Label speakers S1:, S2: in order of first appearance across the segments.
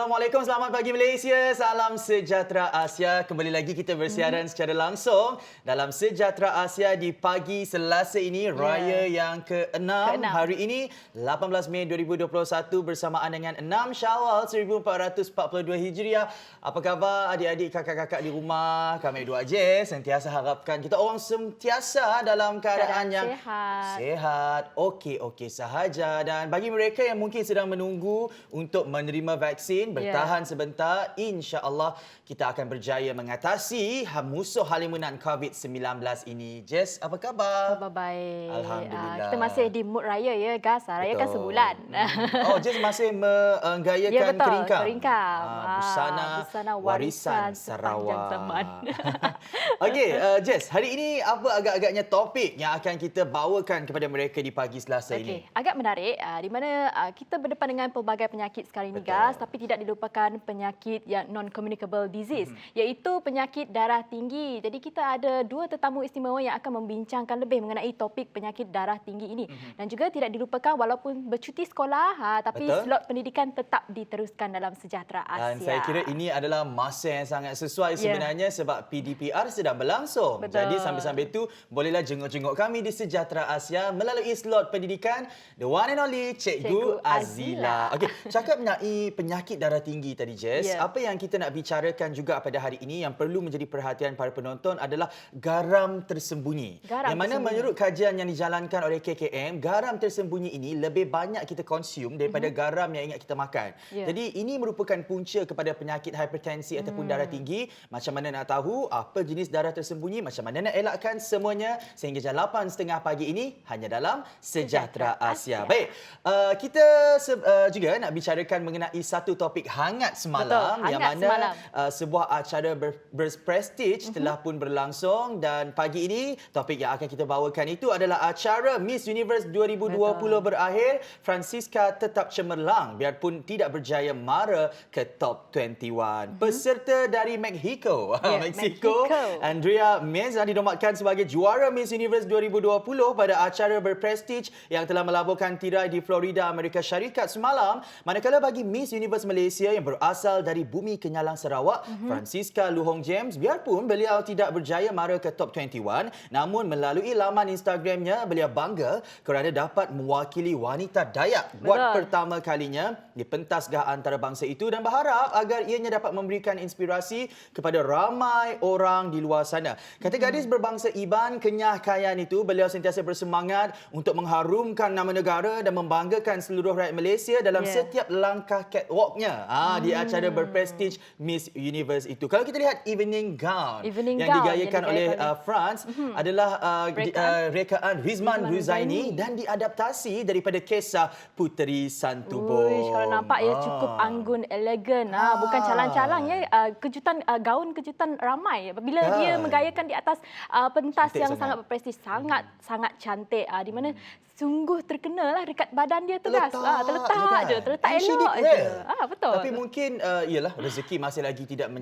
S1: Assalamualaikum, selamat pagi Malaysia. Salam sejahtera Asia. Kembali lagi kita bersiaran secara langsung dalam Sejahtera Asia di pagi Selasa ini, raya yang ke-6. Hari ini 18 Mei 2021 bersamaan dengan 6 Syawal 1442 Hijriah. Apa khabar adik-adik, kakak-kakak di rumah? Kami dua je sentiasa harapkan kita orang sentiasa dalam keadaan yang sihat. Okey sahaja. Dan bagi mereka yang mungkin sedang menunggu untuk menerima vaksin, bertahan sebentar. InsyaAllah kita akan berjaya mengatasi musuh halimunan COVID-19 ini. Jess, apa khabar?
S2: Khabar baik.
S1: Alhamdulillah.
S2: Kita masih di mood raya ya, Gas. Raya kan sebulan.
S1: Oh, Jess masih menggayakan keringkam.
S2: Keringkam.
S1: Busana warisan Sarawak.
S2: Zaman.
S1: Okey, Jess, hari ini apa agak-agaknya topik yang akan kita bawakan kepada mereka di pagi Selasa ini?
S2: Agak menarik di mana kita berdepan dengan pelbagai penyakit sekarang ini, Gas, tapi tidak dilupakan penyakit yang non-communicable disease, iaitu penyakit darah tinggi. Jadi kita ada dua tetamu istimewa yang akan membincangkan lebih mengenai topik penyakit darah tinggi ini. Dan juga tidak dilupakan walaupun bercuti sekolah, tapi slot pendidikan tetap diteruskan dalam Sejahtera Asia.
S1: Dan saya kira ini adalah masa yang sangat sesuai sebenarnya sebab PDPR sedang berlangsung. Jadi sambil-sambil itu bolehlah jenguk-jenguk kami di Sejahtera Asia melalui slot pendidikan the one and only Cikgu Azila. Okey, cakap mengenai penyakit darah tinggi tadi, Jess. Apa yang kita nak bicarakan juga pada hari ini yang perlu menjadi perhatian para penonton adalah garam tersembunyi. Yang mana menurut kajian yang dijalankan oleh KKM, garam tersembunyi ini lebih banyak kita konsum daripada garam yang ingat kita makan. Jadi ini merupakan punca kepada penyakit hipertensi ataupun darah tinggi. Macam mana nak tahu apa jenis darah tersembunyi, macam mana nak elakkan semuanya sehingga jam 8.30 pagi ini hanya dalam Sejahtera Asia. Baik, kita juga nak bicarakan mengenai satu topik hangat semalam yang mana sebuah acara berprestij telah pun berlangsung dan pagi ini topik yang akan kita bawakan itu adalah acara Miss Universe 2020 berakhir. Francisca tetap cemerlang biarpun tidak berjaya mara ke top 21. Peserta dari Mexico, Andrea Meza dinobatkan sebagai juara Miss Universe 2020 pada acara berprestij yang telah melaburkan tirai di Florida, Amerika Syarikat semalam. Manakala bagi Miss Universe Malaysia yang berasal dari Bumi Kenyalang Sarawak, Francisca Luhong James, biarpun beliau tidak berjaya mara ke top 21, namun melalui laman Instagramnya, beliau bangga kerana dapat mewakili wanita Dayak buat pertama kalinya di pentas Gah Antarabangsa itu dan berharap agar ianya dapat memberikan inspirasi kepada ramai orang di luar sana. Kata gadis berbangsa Iban, Kenyah Kayan itu, beliau sentiasa bersemangat untuk mengharumkan nama negara dan membanggakan seluruh rakyat Malaysia dalam setiap langkah catwalknya di acara berprestij Miss Universe itu. Kalau kita lihat evening gown yang digayakan oleh France adalah rekaan Rizman Ruzaini dan diadaptasi daripada kisah Puteri Santubo.
S2: Kalau nampak ya cukup anggun, elegan. Bukan calang-calang ya, gaun kejutan ramai bila dia menggayakan di atas pentas yang sangat berprestij, sangat cantik, di mana sungguh terkenalah dekat badan dia tu, Gas. Terletak elok je. Betul.
S1: Tapi mungkin ialah rezeki masih lagi tidak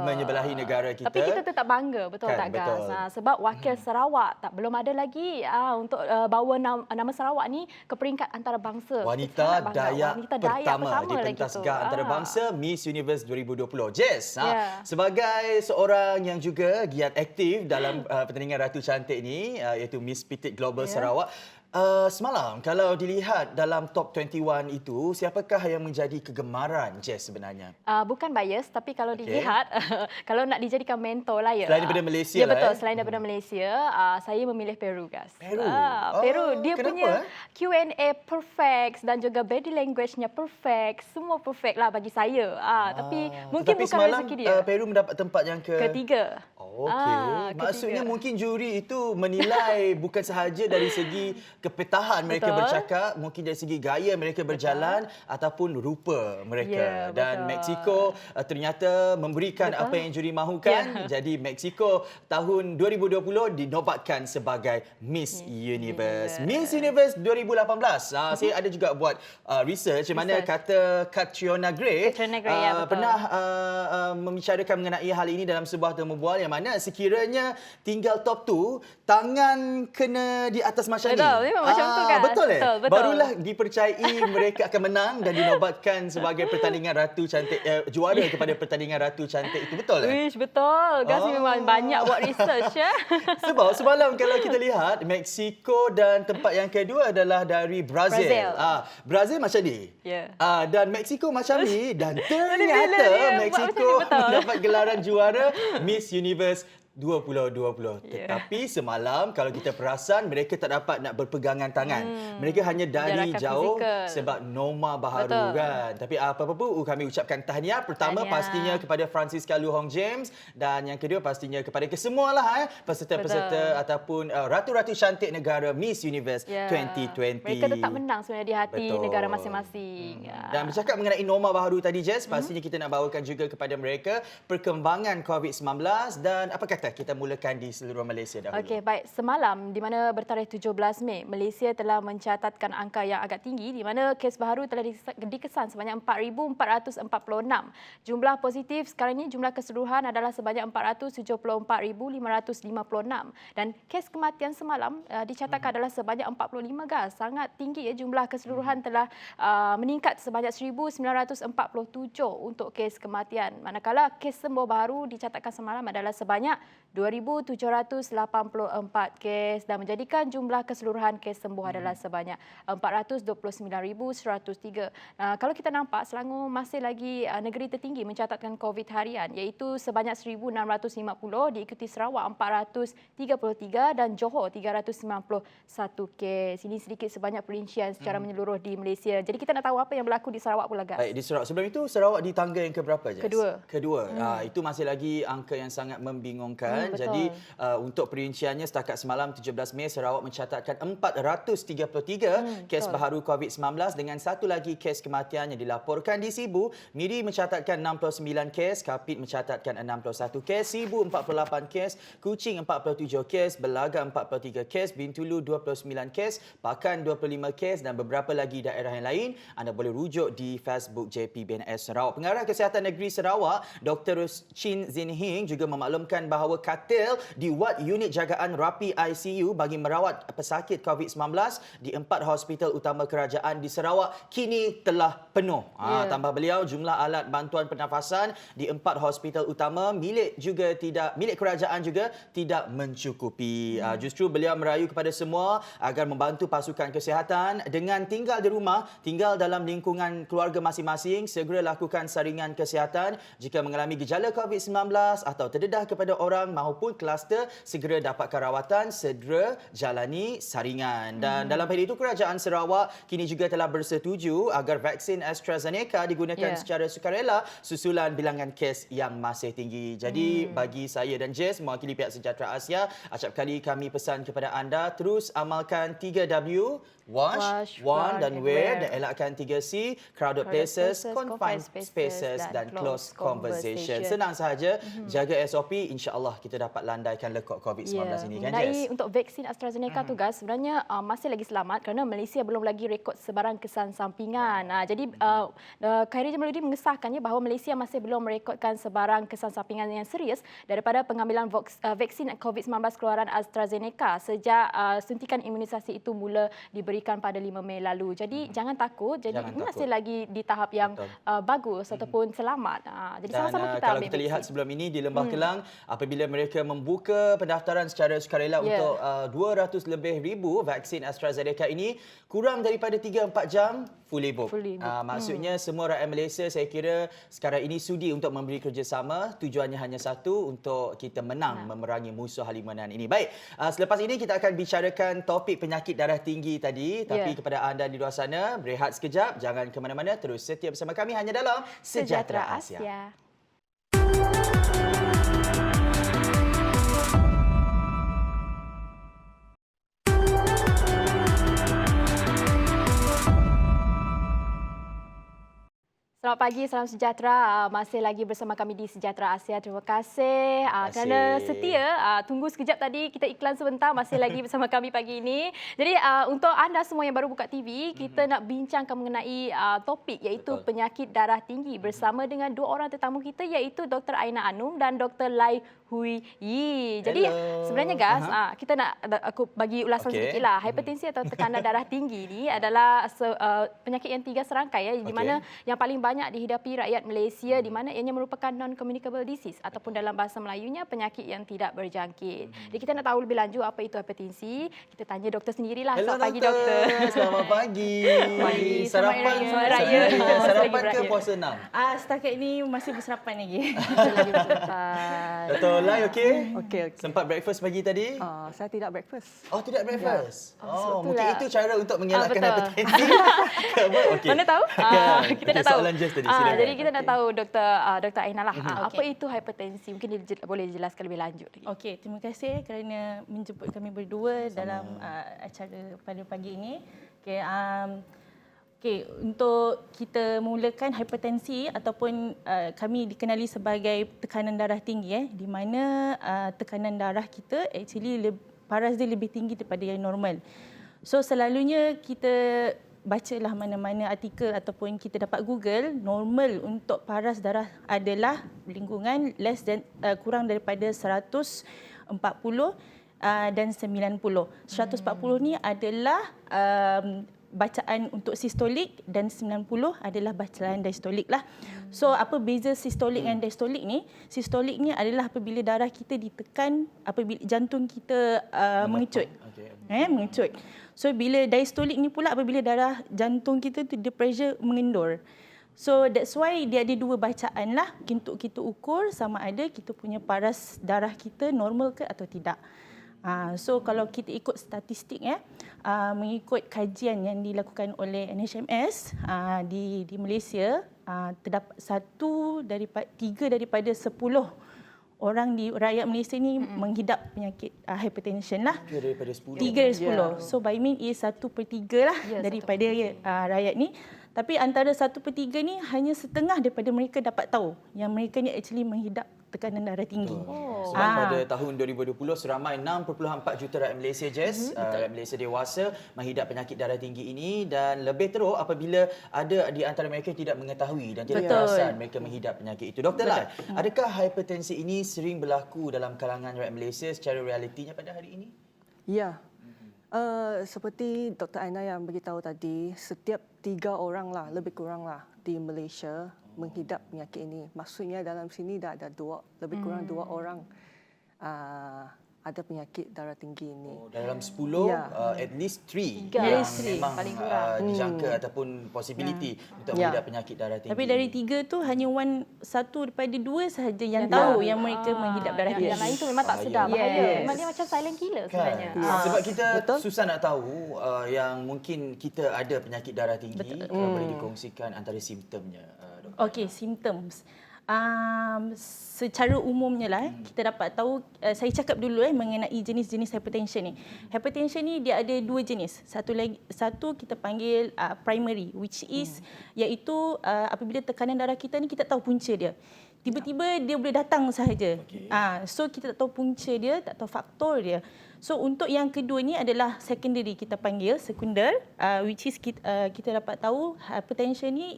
S1: menyebelahi negara kita.
S2: Tapi kita tetap bangga, betul tak, Gas? Sebab wakil Sarawak belum ada lagi untuk bawa nama Sarawak ni ke peringkat antarabangsa.
S1: Wanita Dayak pertama di pentas Gah Antarabangsa Miss Universe 2020. Jess, sebagai seorang yang juga giat aktif dalam pertandingan Ratu Cantik ni, iaitu Miss Pitik Global Sarawak, semalam kalau dilihat dalam top 21 itu, siapakah yang menjadi kegemaran Jess sebenarnya?
S2: Bukan bias, tapi kalau dilihat, kalau nak dijadikan mentor lah ya.
S1: Selain daripada Malaysia lah.
S2: Betul, selain daripada Malaysia, saya memilih Peru, Gas. Peru, dia
S1: kenapa,
S2: punya Q&A perfect dan juga body language-nya perfect. Semua perfect lah bagi saya. Tapi mungkin bukan rezeki dia.
S1: Peru mendapat tempat yang
S2: ketiga.
S1: Maksudnya mungkin juri itu menilai bukan sahaja dari segi kepetahan mereka bercakap, mungkin dari segi gaya mereka berjalan ataupun rupa mereka. Dan Mexico ternyata memberikan apa yang juri mahukan. Jadi Mexico tahun 2020 dinobatkan sebagai Miss Universe. Miss Universe 2018. Saya ada juga buat research di mana kata Catriona Gray pernah membicarakan mengenai hal ini dalam sebuah temu bual yang mana mana sekiranya tinggal top 2, tangan kena di atas macam ni.
S2: Betul, memang macam tu kan?
S1: Betul
S2: Betul.
S1: Barulah dipercayai mereka akan menang dan dinobatkan sebagai pertandingan Ratu Cantik, juara kepada pertandingan Ratu Cantik itu. Betul
S2: Wish, betul. Gas memang banyak buat research ya.
S1: Sebab semalam kalau kita lihat, Mexico dan tempat yang kedua adalah dari Brazil. Brazil macam ni.
S2: Ya.
S1: Dan Mexico macam ni. Dan
S2: bila
S1: ternyata
S2: dia buat
S1: Mexico
S2: macam ni, betul.
S1: mendapat gelaran juara Miss Universe 2020.
S2: Yeah.
S1: Tetapi semalam kalau kita perasan, mereka tak dapat nak berpegangan tangan. Mereka hanya dari
S2: Jarakan
S1: jauh
S2: fizikal.
S1: sebab norma baharu.
S2: Betul.
S1: Kan. Tapi apa-apa pun kami ucapkan tahniah. Pertama
S2: Tahniah.
S1: pastinya kepada Francisca Lu Hong James dan yang kedua pastinya kepada kesemualah peserta-peserta ataupun ratu-ratu cantik negara Miss Universe 2020.
S2: Mereka tetap menang sebenarnya di hati
S1: Betul.
S2: negara masing-masing.
S1: Dan bercakap mengenai norma baharu tadi, Jess, pastinya kita nak bawakan juga kepada mereka perkembangan COVID-19 dan apa kata kita mulakan di seluruh Malaysia dahulu.
S2: Okey, baik. Semalam di mana bertarikh 17 Mei, Malaysia telah mencatatkan angka yang agak tinggi di mana kes baharu telah dikesan sebanyak 4,446. Jumlah positif sekarang ini, jumlah keseluruhan adalah sebanyak 474,556 dan kes kematian semalam dicatatkan adalah sebanyak 45 gas. Sangat tinggi ya, jumlah keseluruhan telah meningkat sebanyak 1,947 untuk kes kematian. Manakala kes sembuh baru dicatatkan semalam adalah sebanyak 2,784 kes dan menjadikan jumlah keseluruhan kes sembuh adalah sebanyak 429,103. Kalau kita nampak, Selangor masih lagi negeri tertinggi mencatatkan COVID harian iaitu sebanyak 1,650, diikuti Sarawak 433 dan Johor 391 kes. Ini sedikit sebanyak perincian secara menyeluruh di Malaysia. Jadi kita nak tahu apa yang berlaku di Sarawak pula, guys.
S1: Baik, di Sarawak. Sebelum itu, Sarawak di tangga yang keberapa, Jess?
S2: Kedua.
S1: Itu masih lagi angka yang sangat membingungkan.
S2: Betul.
S1: Jadi, untuk perinciannya setakat semalam 17 Mei, Sarawak mencatatkan 433 kes baharu COVID-19 dengan satu lagi kes kematian yang dilaporkan di Sibu. Miri mencatatkan 69 kes, Kapit mencatatkan 61 kes, Sibu 48 kes, Kuching 47 kes, Belaga 43 kes, Bintulu 29 kes, Pakan 25 kes dan beberapa lagi daerah yang lain. Anda boleh rujuk di Facebook JPBNS Sarawak. Pengarah Kesihatan Negeri Sarawak, Dr. Chin Zin Hing juga memaklumkan bahawa katil di wad unit jagaan rapi ICU bagi merawat pesakit COVID-19 di 4 hospital utama kerajaan di Sarawak kini telah penuh. Tambah beliau, jumlah alat bantuan pernafasan di 4 hospital utama milik kerajaan juga tidak mencukupi. Justru beliau merayu kepada semua agar membantu pasukan kesihatan dengan tinggal di rumah, tinggal dalam lingkungan keluarga masing-masing, segera lakukan saringan kesihatan jika mengalami gejala COVID-19 atau terdedah kepada orang maupun kluster, segera dapatkan rawatan, segera jalani saringan. Dan dalam hal itu, Kerajaan Sarawak kini juga telah bersetuju agar vaksin AstraZeneca digunakan secara sukarela susulan bilangan kes yang masih tinggi. Jadi bagi saya dan Jess, mewakili pihak Sejahtera Asia, acap kali kami pesan kepada anda terus amalkan 3W, wash, warn dan wear, dan elakkan 3C, crowded places, confined spaces dan close conversation. Senang sahaja, jaga SOP, insya-Allah kita dapat landaikan lekuk COVID-19 ini, kan, Jess?
S2: Untuk vaksin AstraZeneca tu, guys, sebenarnya masih lagi selamat kerana Malaysia belum lagi rekod sebarang kesan sampingan. Jadi Khairy Jamaluddin mengesahkannya bahawa Malaysia masih belum merekodkan sebarang kesan sampingan yang serius daripada pengambilan vaksin COVID-19 keluaran AstraZeneca sejak suntikan imunisasi itu mula diberikan pada 5 Mei lalu. Jadi jangan takut. Jadi masih lagi di tahap yang bagus ataupun selamat. Jadi sama-sama kita
S1: kalau
S2: ambil
S1: kita lihat
S2: vaksin.
S1: sebelum ini di Lembah Kelang, apabila mereka membuka pendaftaran secara sukarela untuk 200 lebih ribu vaksin AstraZeneca ini, kurang daripada 3-4 jam fully book. Maksudnya semua rakyat Malaysia, saya kira sekarang ini sudi untuk memberi kerjasama. Tujuannya hanya satu, untuk kita menang memerangi musuh halimanan ini. Baik, selepas ini kita akan bicarakan topik penyakit darah tinggi tadi. Tapi kepada anda di luar sana, berehat sekejap, jangan ke mana-mana, terus setia bersama kami hanya dalam Sejahtera Asia.
S2: Selamat pagi, salam sejahtera. Masih lagi bersama kami di Sejahtera Asia. Terima kasih kerana setia. Tunggu sekejap tadi, kita iklan sebentar. Masih lagi bersama kami pagi ini. Jadi untuk anda semua yang baru buka TV, kita nak bincangkan mengenai topik iaitu penyakit darah tinggi bersama dengan dua orang tetamu kita iaitu Dr. Aina Anum dan Dr. Lai Hui Yi. Jadi
S1: Hello.
S2: sebenarnya guys, kita nak aku bagi ulasan sedikit lah. Hipertensi atau tekanan darah tinggi ni adalah penyakit yang 3 serangkai ya, di mana yang paling banyak dihidapi rakyat Malaysia, di mana ianya merupakan non-communicable disease ataupun dalam bahasa Melayunya penyakit yang tidak berjangkit. Jadi kita nak tahu lebih lanjut apa itu hipertensi. Kita tanya doktor sendirilah.
S1: Hello,
S2: Selamat pagi doktor.
S1: Selamat pagi.
S2: Pagi.
S1: Sarapan
S2: Selamat Raya.
S1: Sarapan
S2: Selamat
S1: ke
S2: Raya.
S1: puasa 6?
S3: Setakat ini masih bersarapan lagi.
S2: Lagi bersempat.
S1: Dr. Lai okey?
S4: Okey.
S1: Sempat breakfast pagi tadi?
S4: Saya tidak breakfast.
S1: Oh, tidak breakfast.
S2: betul
S1: Mungkin
S2: lah.
S1: itu cara untuk mengelakkan
S2: betul.
S1: hipertensi. Ke apa? Okey.
S2: Mana tahu? Kita nak tahu.
S1: Soalan Jess tadi, silakan.
S2: Jadi kita nak tahu Dr. Aina lah. Apa
S3: Okey.
S2: itu hipertensi? Mungkin boleh dijelaskan lebih lanjut lagi.
S3: Okey, terima kasih kerana menjemput kami berdua dalam acara pada pagi ini. Okey, untuk kita mulakan hipertensi ataupun kami dikenali sebagai tekanan darah tinggi di mana tekanan darah kita actually paras dia lebih tinggi daripada yang normal. So selalunya kita bacalah mana-mana artikel ataupun kita dapat Google, normal untuk paras darah adalah lingkungan kurang daripada 140 dan 90. 140 ni adalah bacaan untuk sistolik dan 90 adalah bacaan diastolik lah. So apa beza sistolik dan diastolik ni? Sistolik ni adalah apabila darah kita ditekan, apabila jantung kita mengecut. Mengecut. So bila diastolik ni pula apabila darah jantung kita tu the pressure mengendur. So that's why dia ada dua bacaan lah untuk kita ukur sama ada kita punya paras darah kita normal ke atau tidak. So kalau kita ikut statistik mengikut kajian yang dilakukan oleh NHMS di Malaysia, terdapat 3 daripada 10 orang di rakyat Malaysia ni menghidap penyakit hypertension lah.
S1: 3 daripada 10.
S3: 3 dari 10. So by mean is 1/3 lah daripada rakyat ni. Tapi antara 1/3 ni hanya setengah daripada mereka dapat tahu yang mereka ni actually menghidap tekanan darah tinggi.
S1: Sebab pada tahun 2020 seramai 6.4 juta rakyat Malaysia rakyat Malaysia dewasa menghidap penyakit darah tinggi ini dan lebih teruk apabila ada di antara mereka yang tidak mengetahui dan tidak perasan mereka menghidap penyakit itu. Dr. Lai, adakah hipertensi ini sering berlaku dalam kalangan rakyat Malaysia secara realitinya pada hari ini?
S4: Ya. Seperti Dr. Aina yang beritahu tadi, setiap 3 orang lah, lebih kurang lah di Malaysia menghidap penyakit ini. Maksudnya dalam sini dah ada lebih kurang 2 orang ada penyakit darah tinggi ini.
S1: Dalam 10, at least 3
S2: Tiga.
S1: yang
S3: Yes,
S1: memang
S2: paling kurang.
S1: dijangka ataupun possibility untuk menghidap penyakit darah tinggi.
S3: Tapi dari 3 tu hanya 1 daripada 2 sahaja yang tahu yang mereka menghidap darah tinggi.
S2: Yang lain tu memang tak sedar bahaya.
S3: Yes.
S2: Memang dia macam silent killer sebenarnya.
S1: Sebab kita susah nak tahu yang mungkin kita ada penyakit darah tinggi. Kalau boleh dikongsikan antara simptomnya.
S3: Okey, symptoms. Secara umumnya lah kita dapat tahu, saya cakap dulu mengenai jenis-jenis hypertension ni. Hypertension ni dia ada 2 jenis. Satu kita panggil primary, which is iaitu apabila tekanan darah kita ni kita tahu punca dia. Tiba-tiba dia boleh datang sahaja. So kita tak tahu punca dia, tak tahu faktor dia. So untuk yang kedua ni adalah secondary, kita panggil sekunder, which is kita dapat tahu hypertension ni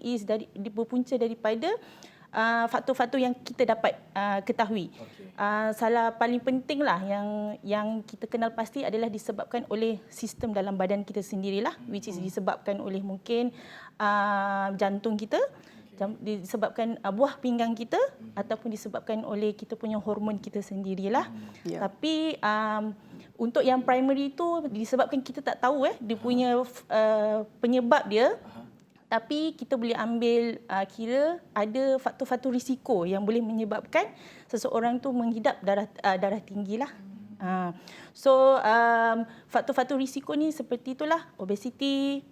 S3: berpunca daripada faktor-faktor yang kita dapat ketahui. Salah paling penting lah yang kita kenal pasti adalah disebabkan oleh sistem dalam badan kita sendirilah, which is disebabkan oleh mungkin jantung kita, disebabkan buah pinggang kita ataupun disebabkan oleh kita punya hormon kita sendirilah. Tapi untuk yang primary tu disebabkan kita tak tahu dia punya penyebab dia. Tapi kita boleh ambil kira ada faktor-faktor risiko yang boleh menyebabkan seseorang tu menghidap darah tinggi lah. So faktor-faktor risiko ni seperti itulah, obesity,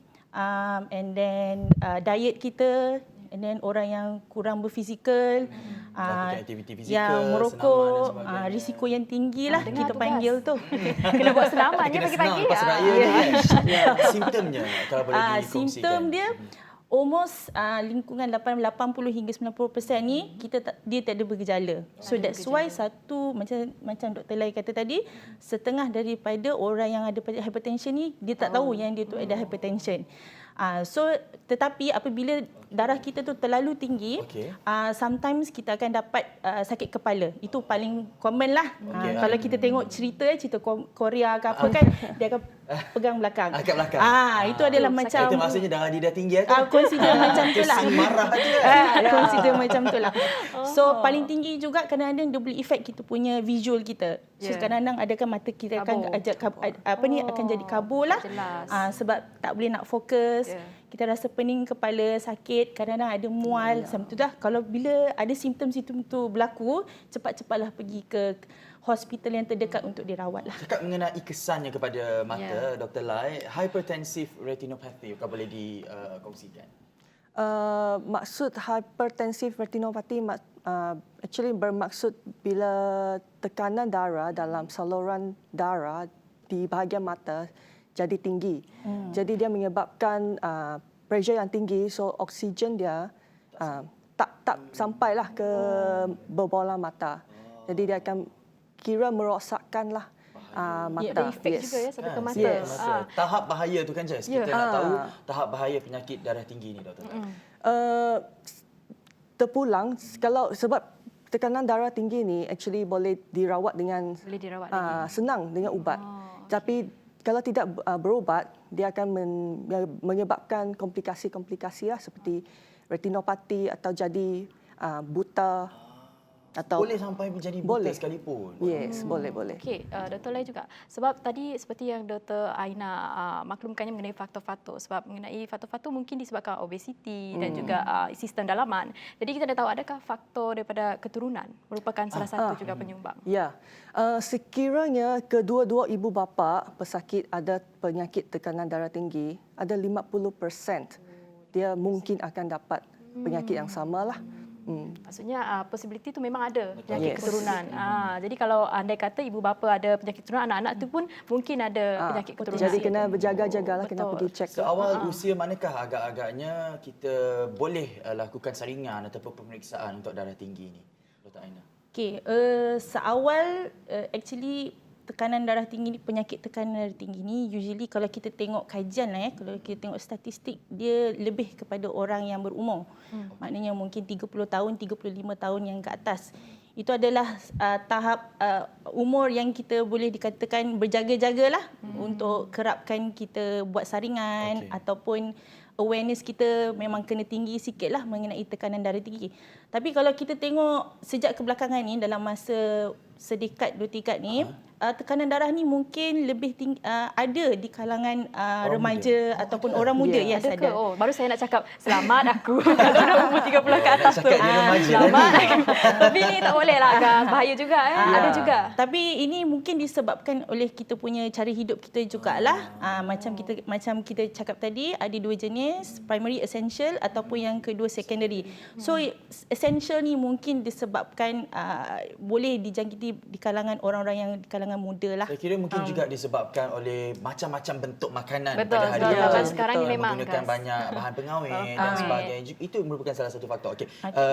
S3: and then diet kita, and then orang yang kurang berfizikal,
S1: aktiviti fizikal,
S3: merokok,
S1: senaman dan sebagainya.
S3: risiko yang tinggi lah kita
S2: tu,
S3: panggil
S2: guys.
S3: tu.
S2: Kena buat senamannya
S1: Kena
S2: pagi-pagi.
S1: senang pas raya ni kan. Simptomnya kalau boleh dikongsikan.
S3: Simptom dia almost lingkungan 80 hingga 90% ni dia tak ada bergejala. So that's why macam Dr. Lai kata tadi, setengah daripada orang yang ada hypertension ni dia tak tahu yang dia tu ada hypertension. So tetapi apabila darah kita tu terlalu tinggi,
S1: Okey.
S3: sometimes kita akan dapat sakit kepala. Itu paling common lah.
S1: Okey.
S3: Kalau kita tengok cerita Korea ke apa kan, dia akan pegang belakang.
S1: Kat belakang.
S3: Itu adalah macam
S1: Itu maksudnya darah dia dah tinggi kan?
S3: consider macam tu lah.
S1: Si marah je kan?
S3: Consider macam tu lah. So paling tinggi juga kadang-kadang dia boleh effect kita punya visual kita. So kadang-kadang ada kan mata kita akan akan jadi kabur lah.
S2: Jelas.
S3: Sebab tak boleh nak fokus. Kita rasa pening kepala, sakit, kadang-kadang ada mual macam tu dah. Kalau bila ada simptom-simptom tu berlaku, cepat-cepatlah pergi ke hospital yang terdekat untuk dirawat lah.
S1: Cakap mengenai kesannya kepada mata, Dr. Lai, hypertensive retinopathy, kau boleh dikongsikan?
S4: Maksud hypertensive retinopathy actually bermaksud bila tekanan darah dalam saluran darah di bahagian mata jadi tinggi. Jadi dia menyebabkan pressure yang tinggi, so oksigen dia tak sampailah ke bola mata. Jadi dia akan kira merosakkanlah mata.
S2: Ada efek juga ya sampai ke mata.
S4: Yes.
S1: Tahap bahaya tu kan, Jess? Kita nak tahu tahap bahaya penyakit darah tinggi ni, Dr. Lai.
S4: Terpulang sebab tekanan darah tinggi ni actually boleh dirawat dengan senang dengan ubat. Tapi kalau tidak berubat, dia akan menyebabkan komplikasi-komplikasi lah, seperti retinopati atau jadi buta. Atau
S1: Boleh sampai menjadi buta sekalipun.
S4: Yes, boleh.
S2: Okey, Dr. Lai juga. Sebab tadi seperti yang Dr. Aina maklumkannya mengenai faktor-faktor. Sebab mengenai faktor-faktor mungkin disebabkan obesiti dan juga sistem dalaman. Jadi kita dah tahu adakah faktor daripada keturunan merupakan salah satu juga penyumbang?
S4: Ya. Sekiranya kedua-dua ibu bapa pesakit ada penyakit tekanan darah tinggi, ada 50% dia mungkin akan dapat penyakit yang samalah.
S2: Maksudnya possibility tu memang ada penyakit keturunan. Jadi kalau andai kata ibu bapa ada penyakit keturunan, anak-anak tu pun mungkin ada penyakit keturunan.
S4: Jadi kena berjaga-jagalah, kena pergi cek.
S1: So awal usia manakah agak-agaknya kita boleh lakukan saringan ataupun pemeriksaan untuk darah tinggi ni, Dr. Aina?
S3: Okey, seawal actually tekanan darah tinggi ni, penyakit tekanan darah tinggi ni usually kalau kita tengok kajian lah kalau kita tengok statistik, dia lebih kepada orang yang berumur. Maknanya mungkin 30 tahun, 35 tahun yang ke atas. Itu adalah tahap umur yang kita boleh dikatakan berjaga-jagalah untuk kerapkan kita buat saringan ataupun awareness kita memang kena tinggi sikitlah mengenai tekanan darah tinggi. Tapi kalau kita tengok sejak kebelakangan ni, dalam masa sedekad 2 dekad ni, tekanan darah ni mungkin lebih tinggi, ada di kalangan remaja ataupun orang muda. Yes,
S2: ada ke?
S3: ada.
S2: Baru saya nak cakap selamat aku. Umur 30 ke atas tu. Selamat. Tapi ni tak boleh lah, Gas. Bahaya juga Ada juga.
S3: Tapi ini mungkin disebabkan oleh kita punya cara hidup kita jugalah. Macam kita cakap tadi, ada 2 jenis, primary essential ataupun yang kedua secondary. So essential ni mungkin disebabkan boleh dijangkiti di kalangan orang-orang yang di kalangan muda lah.
S1: Saya kira mungkin juga disebabkan oleh macam-macam bentuk makanan
S2: Betul,
S1: pada hari
S2: betul.
S1: ini.
S2: Sekarang ni memang
S1: menggunakan
S2: gas.
S1: banyak bahan pengawet dan sebagainya. Itu merupakan salah satu faktor. Okey,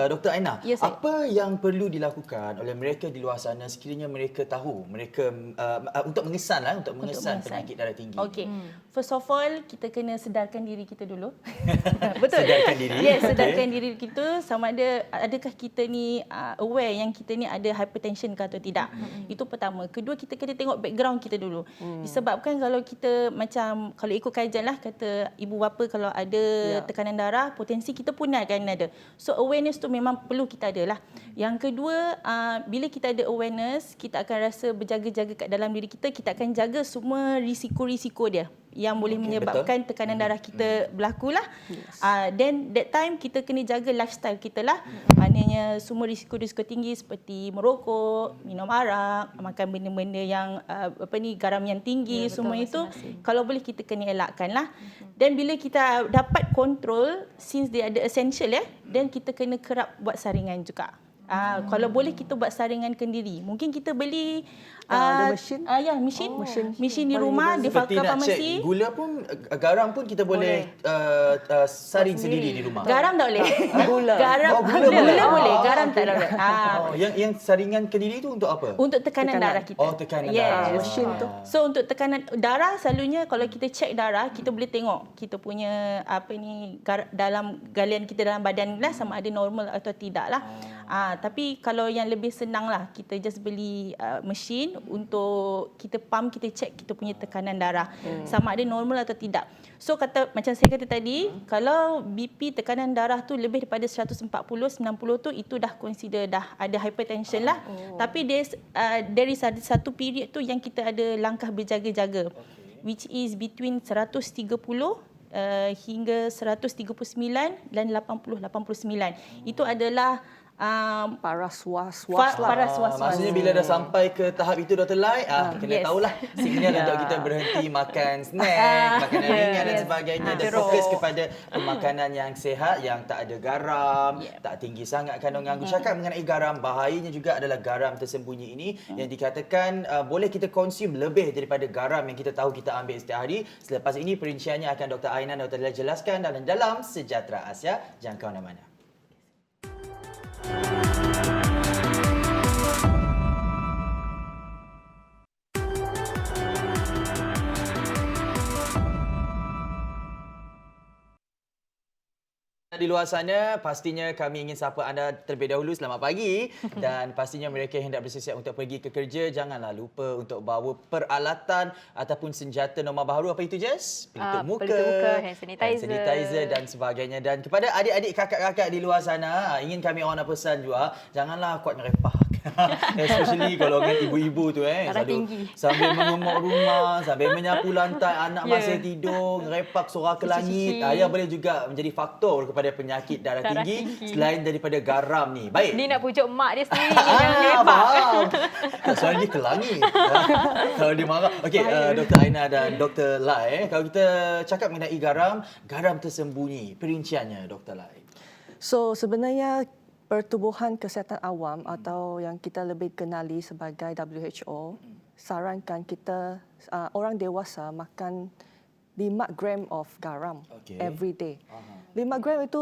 S1: Dr. Aina,
S3: Ya, saya.
S1: apa yang perlu dilakukan oleh mereka di luar sana sekiranya mereka tahu mereka untuk mengesan penyakit darah tinggi?
S3: Okey. First of all, kita kena sedarkan diri kita dulu.
S2: Betul.
S1: Sedarkan diri.
S3: Yes, sedarkan diri kita sama adakah kita ni aware yang kita ni ada hypertension ke atau tidak. Itu pertama. Kedua, kita kena tengok background kita dulu. Disebabkan kalau kita kalau ikut kajian lah, kata ibu bapa kalau ada tekanan darah, potensi kita pun akan ada. So awareness tu memang perlu kita ada lah. Yang kedua, bila kita ada awareness, kita akan rasa berjaga-jaga kat dalam diri kita, kita akan jaga semua risiko-risiko dia yang boleh menyebabkan tekanan darah kita berlakulah. Then that time kita kena jaga lifestyle kita lah. Maknanya semua risiko-risiko tinggi seperti merokok, minum arak, makan benda-benda yang garam yang tinggi, semua itu kalau boleh kita kena elakkan lah. Dan bila kita dapat kontrol, since dia ada essential then kita kena kerap buat saringan juga. Kalau boleh kita buat saringan kendiri. Mungkin kita beli
S4: The machine?
S3: mesin di rumah di
S1: Seperti
S3: Falka
S1: nak
S3: Farmasi.
S1: cek gula pun, garam pun kita boleh saring sendiri di rumah.
S3: Garam tak boleh.
S4: Gula.
S3: Garam
S1: Oh, gula boleh.
S3: boleh,
S1: Oh,
S3: garam tak boleh.
S1: Yang saringan kendiri tu untuk apa?
S3: Untuk tekanan darah kita.
S1: Oh, tekanan
S3: Yes.
S1: darah.
S4: Mesin tu.
S3: So untuk tekanan darah selalunya kalau kita cek darah, kita boleh tengok kita punya dalam galian kita dalam badan lah sama ada normal atau tidak lah. Tapi kalau yang lebih senang lah, kita just beli mesin untuk kita pump, kita cek kita punya tekanan darah sama ada normal atau tidak. So macam saya kata tadi, kalau BP tekanan darah tu lebih daripada 140-90 tu, itu dah consider dah ada hypertension lah. Tapi there is satu period tu yang kita ada langkah berjaga-jaga, which is between 130 hingga 139 dan 80-89. Itu adalah
S4: Paras was-was lah.
S3: paras was-was.
S1: Maksudnya bila dah sampai ke tahap itu Dr. Lai, kena
S3: Yes.
S1: tahulah signal untuk kita berhenti makan snack, makanan ringan dan sebagainya, dan fokus kepada makanan yang sihat, yang tak ada garam, tak tinggi sangat kandungan. Aku cakap mengenai garam, bahayanya juga adalah garam tersembunyi ini yang dikatakan boleh kita konsum lebih daripada garam yang kita tahu kita ambil setiap hari. Selepas ini perinciannya akan Dr. Aina dan Dr. Lai jelaskan dalam Sejahtera Asia. Jangan kau mana-mana. Di luar sana, pastinya kami ingin sapa anda terlebih dahulu selamat pagi, dan pastinya mereka yang hendak bersiap untuk pergi ke kerja, janganlah lupa untuk bawa peralatan ataupun senjata norma baharu. Apa itu, Jess? Pelitup muka,
S2: hand sanitizer
S1: dan sebagainya. Dan kepada adik-adik kakak-kakak di luar sana, ingin kami orang pesan juga, janganlah kuat ngerepah. Especially golongan ibu-ibu tu
S2: Darah tinggi.
S1: sambil mengumur rumah, sambil menyapu lantai, anak masih tidur, ngerepak suara ke langit.
S2: Cuci.
S1: Ia boleh juga menjadi faktor kepada penyakit darah tinggi selain daripada garam ni. Baik.
S2: Ni nak pujuk mak dia sendiri. Jangan lepak.
S1: Faham. Soalnya dia ke langit. Kalau dia marah. Okey, Dr. Aina dan Dr. Lai, kalau kita cakap mengenai garam tersembunyi, perinciannya Dr. Lai.
S4: So sebenarnya Pertubuhan Kesihatan Awam atau yang kita lebih kenali sebagai WHO sarankan kita orang dewasa makan 5 gram of garam every day. 5 gram itu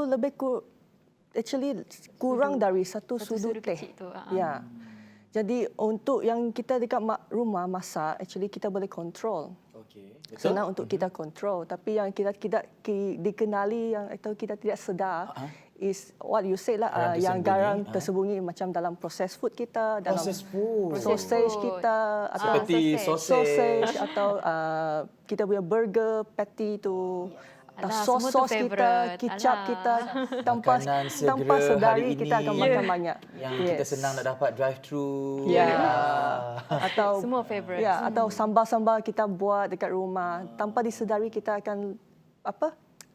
S4: kurang dari satu sudu teh.
S2: kecil tu.
S4: Ya. Jadi untuk yang kita dekat rumah masak, actually kita boleh control. Senang untuk kita control, tapi yang kita dikenali yang atau kita tidak sedar is what you say lah, yang garam tersembunyi macam dalam proses food kita, dalam sausage kita, atau
S1: Seperti
S4: sausage atau kita punya burger patty tu,
S2: Alah,
S4: sos
S2: semua tu
S4: kita,
S2: favourite.
S4: kicap
S2: Alah.
S4: kita, tanpa
S1: Makanan segera
S4: sedari
S1: hari
S4: kita
S1: ini
S4: akan makan banyak.
S1: Yang kita senang nak dapat drive-thru.
S4: Atau
S2: Semua favourite.
S4: Ya, atau sambal-sambal kita buat dekat rumah, tanpa disedari kita akan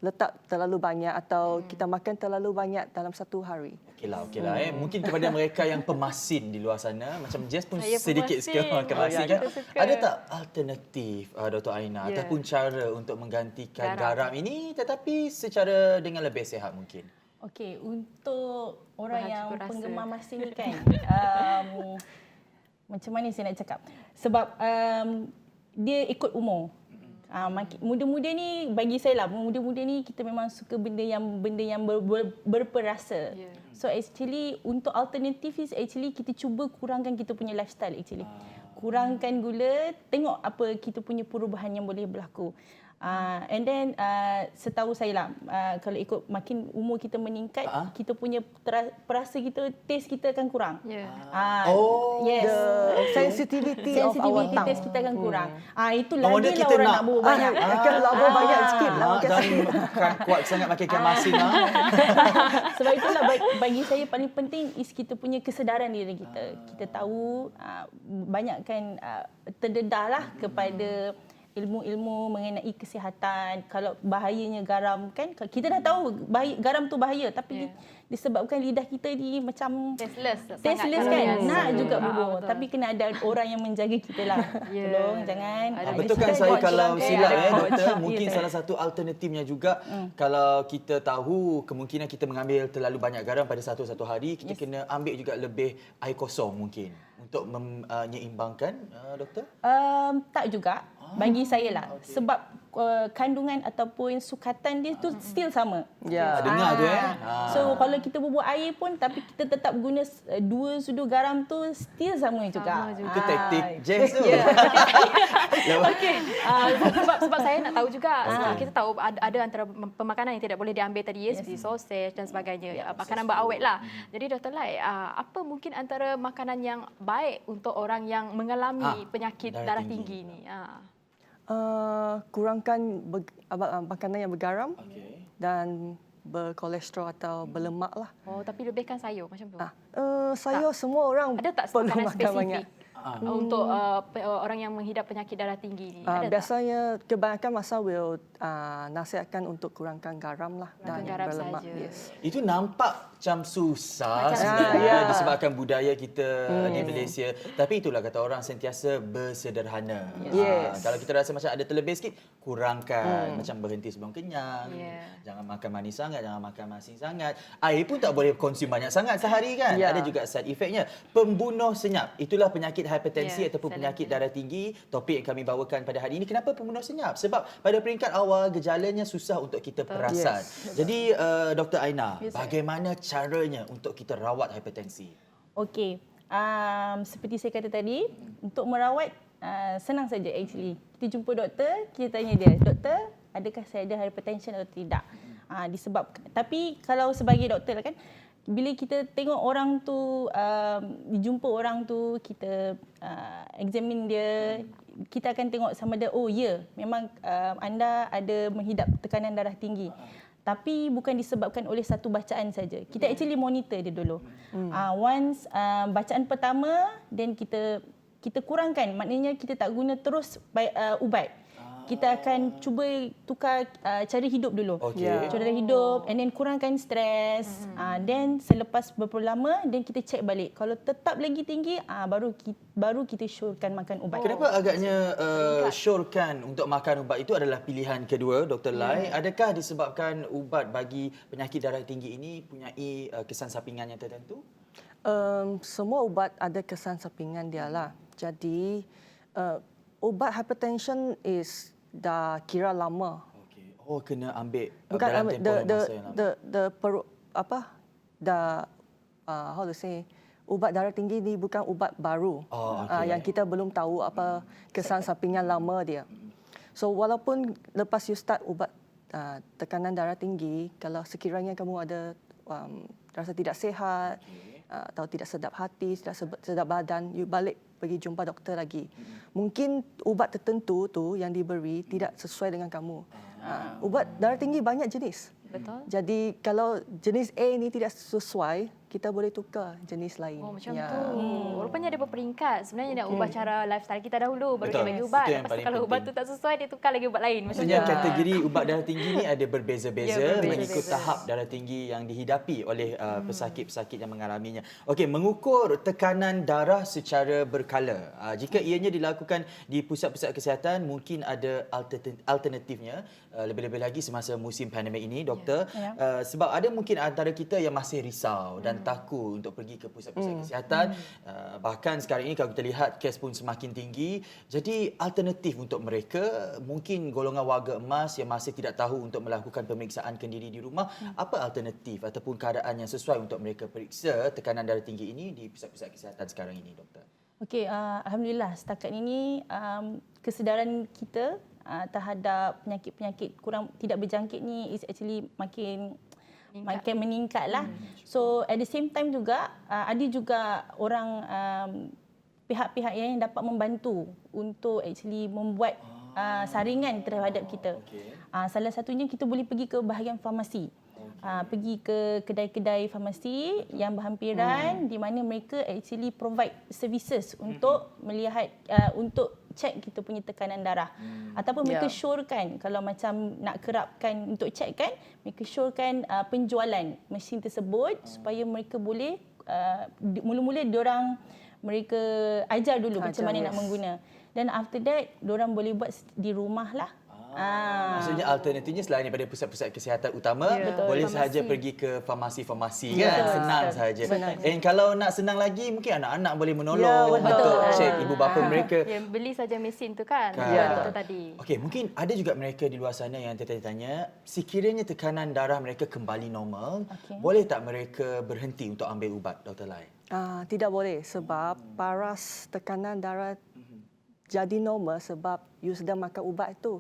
S4: letak terlalu banyak atau kita makan terlalu banyak dalam satu hari.
S1: Okeylah. Mungkin kepada mereka yang pemasin di luar sana, macam Jess pun
S2: Saya
S1: sedikit
S2: pemasin.
S1: sikit makan masin kan.
S2: kita suka.
S1: Ada tak alternatif Dr. Aina ataupun cara untuk menggantikan garam ini tetapi secara dengan lebih sihat mungkin?
S3: Okey, untuk orang
S2: Bahan
S3: yang
S2: cukup rasa.
S3: penggemar masin ni kan, macam mana saya nak cakap? Sebab dia ikut umur. Muda-muda ni, bagi saya lah, muda-muda ni kita memang suka benda yang berperasa. So actually untuk alternatif is actually kita cuba kurangkan kita punya lifestyle actually. Kurangkan gula, tengok apa kita punya perubahan yang boleh berlaku. And then setahu saya lah, kalau ikut makin umur kita meningkat, kita punya perasa kita, taste kita akan kurang. Yes.
S4: The sensitivity of our tongue.
S3: Taste kita akan kurang. Itu
S1: No wonder
S3: lagi lah
S1: kita
S3: orang
S1: nak-
S3: nak bawa banyak.
S4: Kan labur banyak sikit lah.
S1: Jangan kuat sangat makan ikan masin lah.
S3: Sebab itulah bagi saya paling penting is kita punya kesedaran diri kita. Kita tahu banyakkan terdedah lah kepada ilmu-ilmu mengenai kesihatan. Kalau bahayanya garam kan, kita dah tahu garam tu bahaya, tapi disebabkan lidah kita ni macam tasteless kan, nak juga bubur. Tapi kena ada orang yang menjaga kita lah. Tolong jangan.
S1: Betul kan saya kalau silap doktor, mungkin salah satu alternatifnya juga kalau kita tahu kemungkinan kita mengambil terlalu banyak garam pada satu hari, kita kena ambil juga lebih air kosong mungkin untuk menyeimbangkan, doktor?
S3: Tak juga. Bagi saya lah. Sebab kandungan ataupun sukatan dia tu still sama.
S4: Ya.
S1: Dengar tu
S3: So kalau kita bubur air pun tapi kita tetap guna 2 sudu garam tu still sama juga.
S1: Itu taktik Jess tu.
S2: Okey. Sebab saya nak tahu juga. Sebab kita tahu ada antara pemakanan yang tidak boleh diambil tadi seperti sausage dan sebagainya. Makanan berawet lah. Jadi Dr. Lai, apa mungkin antara makanan yang baik untuk orang yang mengalami penyakit darah tinggi ni?
S4: Kurangkan makanan yang bergaram dan berkolesterol atau berlemak lah.
S2: Oh, tapi lebihkan sayur macam tu.
S4: Sayur semua orang
S2: Ada tak
S4: perlu
S2: makanan
S4: makan
S2: spesifik
S4: banyak.
S2: untuk orang yang menghidap penyakit darah tinggi ni? Ada tak?
S4: Biasanya kebanyakan masa will nasihatkan untuk kurangkan garam lah dan
S2: garam
S4: berlemak.
S2: saja.
S4: Yes.
S1: Itu nampak macam susah
S2: Macam
S1: sebenarnya disebabkan budaya kita di Malaysia. Tapi itulah kata orang sentiasa bersederhana.
S4: Yes.
S1: Kalau kita rasa macam ada terlebih sikit, kurangkan. Macam berhenti sebelum kenyang. Jangan makan manis sangat, jangan makan masin sangat. Air pun tak boleh konsum banyak sangat sehari kan. Ada juga side effectnya. Pembunuh senyap. Itulah penyakit hipertensi ataupun penyakit darah tinggi. Topik yang kami bawakan pada hari ini. Kenapa pembunuh senyap? Sebab pada peringkat awal gejalanya susah untuk kita perasan. Jadi Dr. Aina, bagaimana caranya untuk kita rawat hipertensi?
S3: Okey. Seperti saya kata tadi, untuk merawat senang saja actually. Kita jumpa doktor, kita tanya dia, "Doktor, adakah saya ada hypertension atau tidak?" Tapi kalau sebagai doktor kan, bila kita tengok orang tu, jumpa orang tu, kita examine dia, kita akan tengok sama ada, memang anda ada menghidap tekanan darah tinggi. Tapi bukan disebabkan oleh satu bacaan saja. Kita actually monitor dia dulu. Once bacaan pertama, then kita kurangkan. Maknanya kita tak guna terus ubat. Kita akan cuba tukar cara hidup dulu. Cara hidup and then kurangkan stres. Then selepas beberapa lama, then kita check balik. Kalau tetap lagi tinggi, baru kita syorkan makan ubat.
S1: Kenapa agaknya syorkan untuk makan ubat itu adalah pilihan kedua, Dr. Lai? Adakah disebabkan ubat bagi penyakit darah tinggi ini punyai kesan sampingan yang tertentu?
S4: Semua ubat ada kesan sampingan dia lah. Jadi ubat hypertension dah kira lama.
S1: Oh, kena ambil
S4: Bukan
S1: dalam tempoh yang masa yang lama.
S4: how to say, ubat darah tinggi ni bukan ubat baru. Yang kita belum tahu apa kesan sampingan lama dia. So walaupun lepas you start ubat tekanan darah tinggi, kalau sekiranya kamu ada rasa tidak sihat, atau tidak sedap hati, tidak sedap badan, you balik pergi jumpa doktor lagi. Mungkin ubat tertentu tu yang diberi tidak sesuai dengan kamu. Ubat darah tinggi banyak jenis.
S2: Betul.
S4: Jadi kalau jenis A ni tidak sesuai, kita boleh tukar jenis lain.
S2: Oh, macam tu. Rupanya ada berperingkat. Sebenarnya nak ubah cara lifestyle kita dahulu baru dia bagi ubat.
S1: Itu yang
S2: Lepas tu
S1: paling
S2: kalau ubat tu tak sesuai, dia tukar lagi ubat lain. Macam
S1: Maksudnya
S2: tu.
S1: kategori ubat darah tinggi ni ada berbeza-beza
S2: berbeza-beza.
S1: mengikut tahap darah tinggi yang dihidapi oleh pesakit-pesakit yang mengalaminya. Okey, mengukur tekanan darah secara berkala. Jika ianya dilakukan di pusat-pusat kesihatan, mungkin ada alternatifnya. Lebih-lebih lagi semasa musim pandemik ini, doktor. Sebab ada mungkin antara kita yang masih risau dan takut untuk pergi ke pusat-pusat kesihatan. Bahkan sekarang ini kalau kita lihat kes pun semakin tinggi. Jadi alternatif untuk mereka, mungkin golongan warga emas yang masih tidak tahu untuk melakukan pemeriksaan kendiri di rumah, apa alternatif ataupun keadaan yang sesuai untuk mereka periksa tekanan darah tinggi ini di pusat-pusat kesihatan sekarang ini, doktor?
S3: Okey, alhamdulillah setakat ini kesedaran kita terhadap penyakit-penyakit kurang tidak berjangkit ni is actually makin meningkat lah. So at the same time juga ada juga orang pihak-pihak yang dapat membantu untuk actually membuat saringan terhadap kita. Salah satunya kita boleh pergi ke bahagian farmasi. pergi ke kedai-kedai farmasi yang berhampiran di mana mereka actually provide services untuk melihat untuk cek kita punya tekanan darah ataupun mereka syorkan kalau macam nak kerapkan untuk cek kan, mereka syorkan penjualan mesin tersebut supaya mereka boleh mula-mula mereka ajar dulu macam mana nak mengguna, dan after that diorang boleh buat di rumah lah.
S1: Maksudnya alternatifnya selain daripada pusat-pusat kesihatan utama, boleh sahaja pergi ke farmasi-farmasi kan, senang sahaja. Dan kalau nak senang lagi, mungkin anak-anak boleh menolong untuk cek ibu bapa mereka.
S2: Ya, beli saja mesin tu kan, doktor tadi.
S1: Okey, mungkin ada juga mereka di luar sana yang tertanya-tanya, sekiranya tekanan darah mereka kembali normal, boleh tak mereka berhenti untuk ambil ubat, Dr. Lai?
S4: Tidak boleh sebab paras tekanan darah jadi normal sebab you sedang makan ubat itu.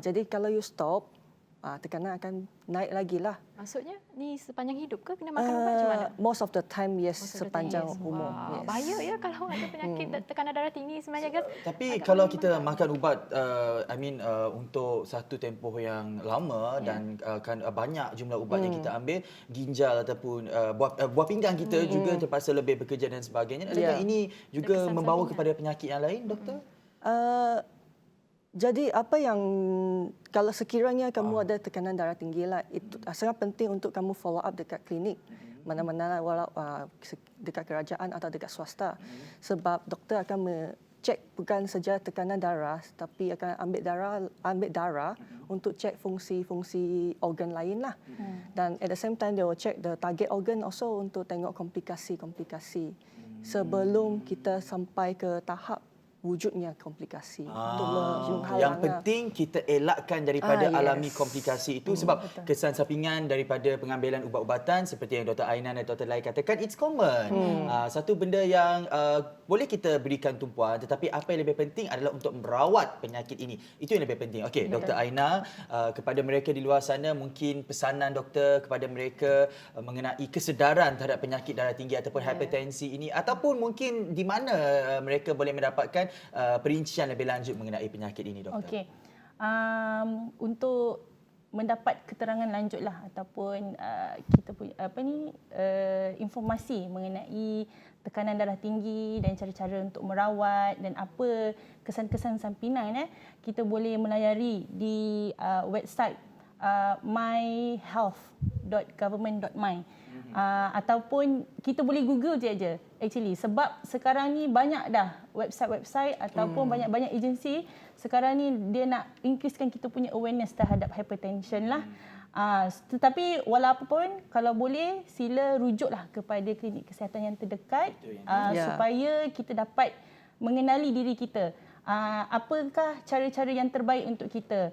S4: Jadi kalau you stop, tekanan akan naik lagi lah.
S2: Maksudnya ni sepanjang hidup ke kena makan ubat macam mana?
S4: Most of the time, yes, sepanjang umur. Yes.
S2: Bahaya ya kalau ada penyakit tekanan darah tinggi sebenarnya guys.
S1: Tapi kalau kita makan ubat, untuk satu tempoh yang lama dan banyak jumlah ubat yang kita ambil, ginjal ataupun buah pinggang kita juga terpaksa lebih bekerja dan sebagainya. Adakah ini juga membawa kepada penyakit yang lain, doktor?
S4: Jadi apa yang kalau sekiranya kamu ada tekanan darah tinggi lah, itu sangat penting untuk kamu follow up dekat klinik mana-mana walau dekat kerajaan atau dekat swasta, sebab doktor akan cek bukan saja tekanan darah tapi akan ambil darah untuk cek fungsi-fungsi organ lain lah. Dan at the same time they will check the target organ also untuk tengok komplikasi-komplikasi sebelum kita sampai ke tahap wujudnya komplikasi.
S1: Yang penting kita elakkan daripada alami komplikasi itu sebab kesan sampingan daripada pengambilan ubat-ubatan seperti yang Dr. Ainan dan Dr. Lai katakan, it's common. Satu benda yang boleh kita berikan tumpuan, tetapi apa yang lebih penting adalah untuk merawat penyakit ini. Itu yang lebih penting. Okey, Dr. Aina, kepada mereka di luar sana, mungkin pesanan doktor kepada mereka mengenai kesedaran terhadap penyakit darah tinggi ataupun hipertensi ini, ataupun mungkin di mana mereka boleh mendapatkan perincian lebih lanjut mengenai penyakit ini, doktor.
S3: Okey. Untuk mendapat keterangan lanjutlah ataupun kita punya informasi mengenai tekanan darah tinggi dan cara-cara untuk merawat dan apa kesan-kesan sampingan, kita boleh melayari di website myhealth.government.my. Ataupun kita boleh Google je actually, sebab sekarang ni banyak dah website-website ataupun banyak-banyak agensi sekarang ni dia nak increasekan kita punya awareness terhadap hypertension lah. Tetapi walaupun kalau boleh sila rujuklah kepada klinik kesihatan yang terdekat supaya kita dapat mengenali diri kita. Apakah cara-cara yang terbaik untuk kita?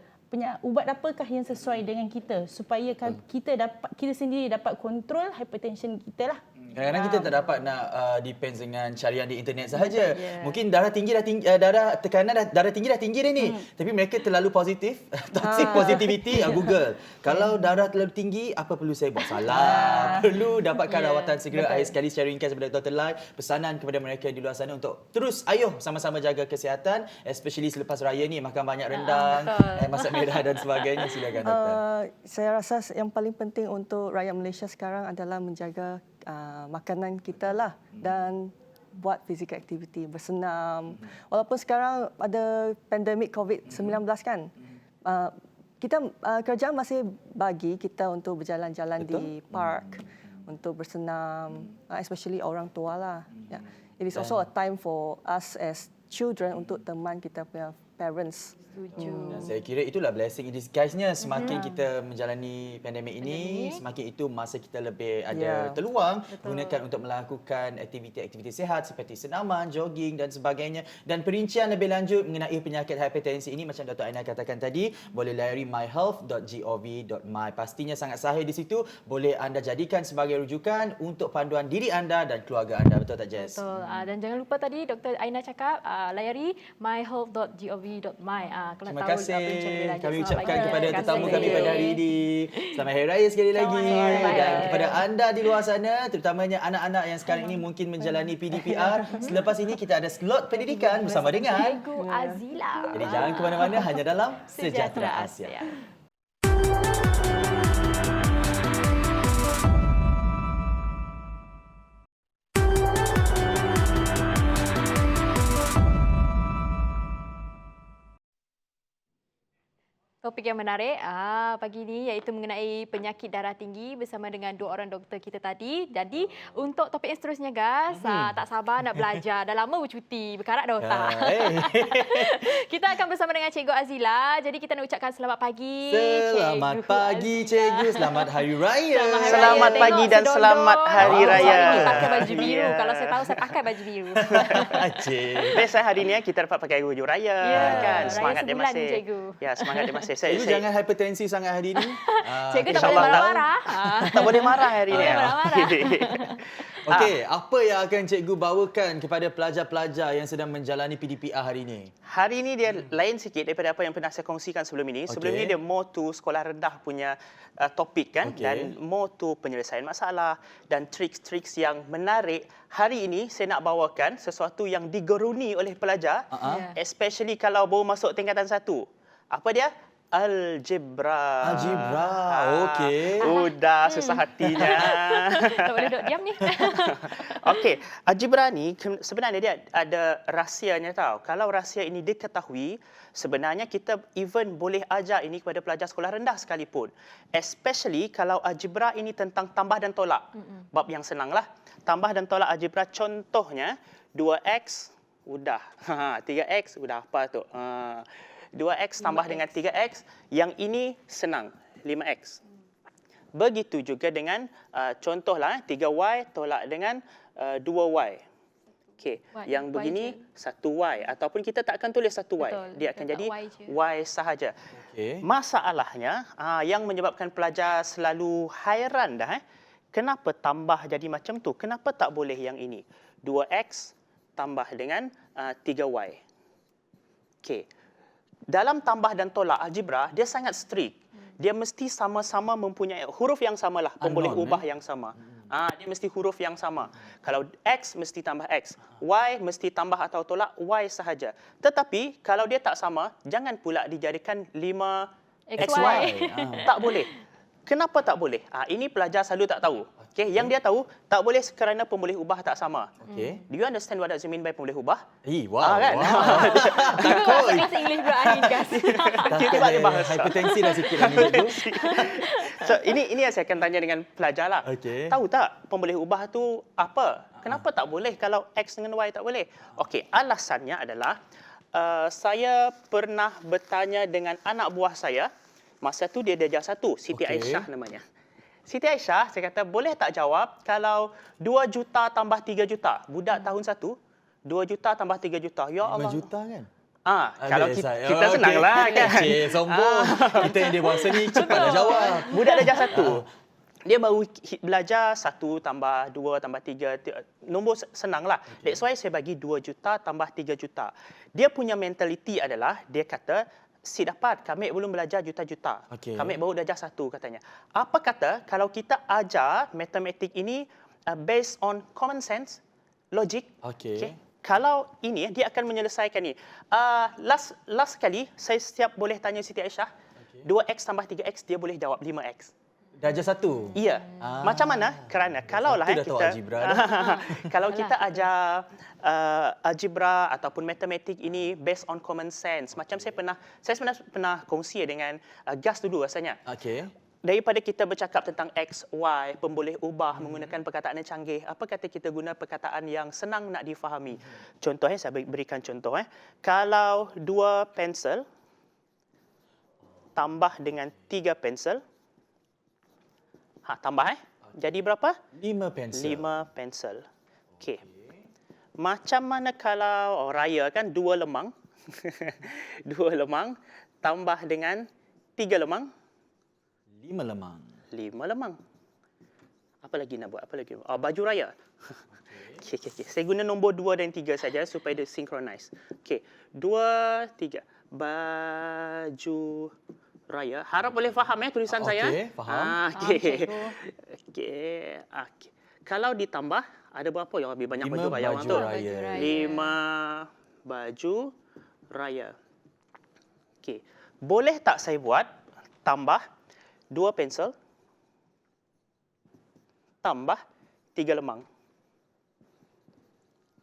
S3: Ubat apakah yang sesuai dengan kita supaya kita sendiri dapat kontrol hypertension kita lah.
S1: Kadang-kadang kita tak dapat nak depends dengan carian di internet sahaja. Mungkin darah tinggi tekanan darah tinggi dah tinggi dah ni. Tapi mereka terlalu positif, toxic positivity, Google. Kalau darah terlalu tinggi, apa perlu saya buat? Salah. Perlu dapatkan rawatan segera. Akhir sekali saya ringkas kepada Dr. Lai, pesanan kepada mereka di luar sana untuk terus sama-sama jaga kesihatan, especially selepas raya ni makan banyak rendang, masak merah dan sebagainya. Silakan doktor.
S4: Saya rasa yang paling penting untuk rakyat Malaysia sekarang adalah menjaga makanan kita lah dan buat physical activity, bersenam. Walaupun sekarang ada pandemik COVID-19 kan, kerajaan masih bagi kita untuk berjalan-jalan di park, untuk bersenam, especially orang tua lah. It is also a time for us as children untuk teman kita punya parents.
S1: Dan saya kira itulah blessing in disguise-nya. Semakin kita menjalani pandemik ini, semakin itu masa kita lebih ada peluang gunakan untuk melakukan aktiviti-aktiviti sihat seperti senaman, jogging dan sebagainya. Dan perincian lebih lanjut mengenai penyakit hipertensi ini macam Dr. Aina katakan tadi, boleh layari myhealth.gov.my. Pastinya sangat sahih di situ. Boleh anda jadikan sebagai rujukan untuk panduan diri anda dan keluarga anda. Betul tak, Jess?
S2: Betul. Dan jangan lupa tadi Dr. Aina cakap layari myhealth.gov.my.
S1: Terima kasih. Kami ucapkan kepada tetamu kami pada hari ini. Selamat Hari Raya sekali lagi. Dan kepada anda di luar sana, terutamanya anak-anak yang sekarang ini mungkin menjalani PDPR, selepas ini kita ada slot pendidikan bersama dengan
S2: Cikgu Azila.
S1: Jadi jangan ke mana-mana, hanya dalam Sejahtera Asia.
S2: Topik yang menarik pagi ini iaitu mengenai penyakit darah tinggi bersama dengan dua orang doktor kita tadi. Jadi untuk topik yang seterusnya guys, tak sabar nak belajar. Dah lama bercuti, berkarat dah otak. Kita akan bersama dengan Cikgu Azila. Jadi kita nak ucapkan selamat pagi.
S1: Selamat pagi Cikgu, selamat Hari Raya.
S5: Selamat pagi dan selamat Hari Raya.
S2: Hari ini pakai baju biru. Kalau saya tahu saya pakai baju biru.
S1: Cik.
S5: Biasa hari ni kita dapat pakai baju raya kan.
S2: raya
S5: Semangat dia
S2: sebulan,
S5: masih.
S2: Cikgu.
S5: Ya, semangat dia masih.
S1: Cikgu jangan hipertensi sangat hari ini.
S2: Cikgu tak boleh
S5: InsyaAllah
S2: marah-marah.
S5: Tak boleh marah hari ni.
S2: Tak boleh marah-marah.
S1: Okey, apa yang akan Cikgu bawakan kepada pelajar-pelajar yang sedang menjalani PDPR hari ini?
S5: Hari ni dia lain sikit daripada apa yang pernah saya kongsikan sebelum ini. Sebelum
S1: Okey.
S5: ni dia more to sekolah rendah punya topik kan.
S1: Okey.
S5: Dan more to penyelesaian masalah dan triks-triks yang menarik. Hari ini saya nak bawakan sesuatu yang digeruni oleh pelajar. Especially kalau baru masuk tingkatan 1. Apa dia? Algebra.
S1: Algebra, okey.
S5: Udah susah hatinya.
S2: Tak boleh duduk diam ni.
S5: Okey, algebra ni sebenarnya dia ada rahsianya tau. Kalau rahsia ini diketahui, sebenarnya kita even boleh ajar ini kepada pelajar sekolah rendah sekalipun. Especially kalau algebra ini tentang tambah dan tolak. Bab yang senang lah. Tambah dan tolak algebra contohnya 2x udah. 3x udah apa tu? 2x tambah dengan 3x, yang ini senang, 5x. Begitu juga dengan contohlah 3y tolak dengan 2y. Okey, yang
S2: Y
S5: begini
S2: je.
S5: 1y ataupun kita tak akan tulis 1y.
S2: Betul,
S5: Dia
S2: kita
S5: akan
S2: tak
S5: jadi
S2: Y je.
S5: y sahaja.
S1: Okey.
S5: Masalahnya yang menyebabkan pelajar selalu hairan dah kenapa tambah jadi macam tu? Kenapa tak boleh yang ini? 2x tambah dengan 3y. Okey. Dalam tambah dan tolak algebra, dia sangat strict. Dia mesti sama-sama mempunyai huruf yang samalah, pemboleh ubah yang sama. Dia mesti huruf yang sama. Kalau x mesti tambah x, y mesti tambah atau tolak y sahaja. Tetapi kalau dia tak sama, jangan pula dijadikan 5xy. Tak boleh. Kenapa tak boleh? Ini pelajar selalu tak tahu. Okay, yang dia tahu tak boleh kerana pemboleh ubah tak sama.
S1: Okey.
S5: Do you understand what does it mean by pemboleh ubah?
S1: Wow.
S5: kan?
S1: Wow.
S2: Cikgu masuk kelas English pula hari ni guys.
S5: Kita tak ada bahasa.
S1: Hipertensi dah sikit lah ni Cikgu.
S5: So ini yang saya akan tanya dengan pelajar lah.
S1: Okey.
S5: Tahu tak pemboleh ubah tu apa? Kenapa tak boleh kalau X dengan Y tak boleh? Okey, alasannya adalah saya pernah bertanya dengan anak buah saya. Masa tu dia darjah 1, Siti
S1: Okey.
S5: Aisyah namanya. Siti Aisyah, saya kata boleh tak jawab kalau 2 juta tambah 3 juta. Budak tahun 1, 2 juta tambah 3 juta. Ya
S1: 5
S5: Allah.
S1: juta kan?
S5: Kalau kita senanglah kan.
S1: Cik, sombong. Kita yang dewasa ni cepat dah jawab.
S5: Budak darjah 1. Dia baru belajar 1 tambah 2 tambah 3. Nombor senanglah. That's why saya bagi 2 juta tambah 3 juta. Dia punya mentaliti adalah, dia kata, si dapat, kami belum belajar juta-juta.
S1: Okey.
S5: Kami baru darjah 1 katanya. Apa kata kalau kita ajar matematik ini based on common sense, logic.
S1: Okey.
S5: Kalau ini, dia akan menyelesaikan ni. Last kali, saya setiap boleh tanya Siti Aisyah, 2x tambah 3x, dia boleh jawab 5x.
S1: Darjah 1.
S5: Iya. Macam mana? Kerana kalaulah
S1: Satu dah tahu
S5: kita
S1: algebra
S5: kalau kita ajar algebra ataupun matematik ini based on common sense. Macam saya pernah kongsi dengan Gas dulu rasanya.
S1: Okey.
S5: Daripada kita bercakap tentang X, Y, pemboleh ubah menggunakan perkataan yang canggih, apa kata kita guna perkataan yang senang nak difahami. Contoh, saya berikan contoh. Kalau 2 pensel tambah dengan 3 pensel, tambah jadi berapa?
S1: 5 pensel.
S5: 5 pensel. Okey. Macam mana kalau raya kan 2 lemang. 2 lemang tambah dengan 3 lemang.
S1: 5 lemang.
S5: 5 lemang. Apa lagi nak buat? Baju raya. Okey. Saya guna nombor 2 dan 3 saja supaya dia synchronize. Okey. 2, 3. Baju raya. Harap boleh faham tulisan saya.
S1: Okey, faham.
S5: Okey. Okey. Kalau ditambah ada berapa yang lebih banyak
S1: 5
S5: baju raya orang
S1: baju
S5: tu?
S1: raya.
S5: 5 baju raya. Okey. Boleh tak saya buat tambah 2 pensel tambah 3 lemang?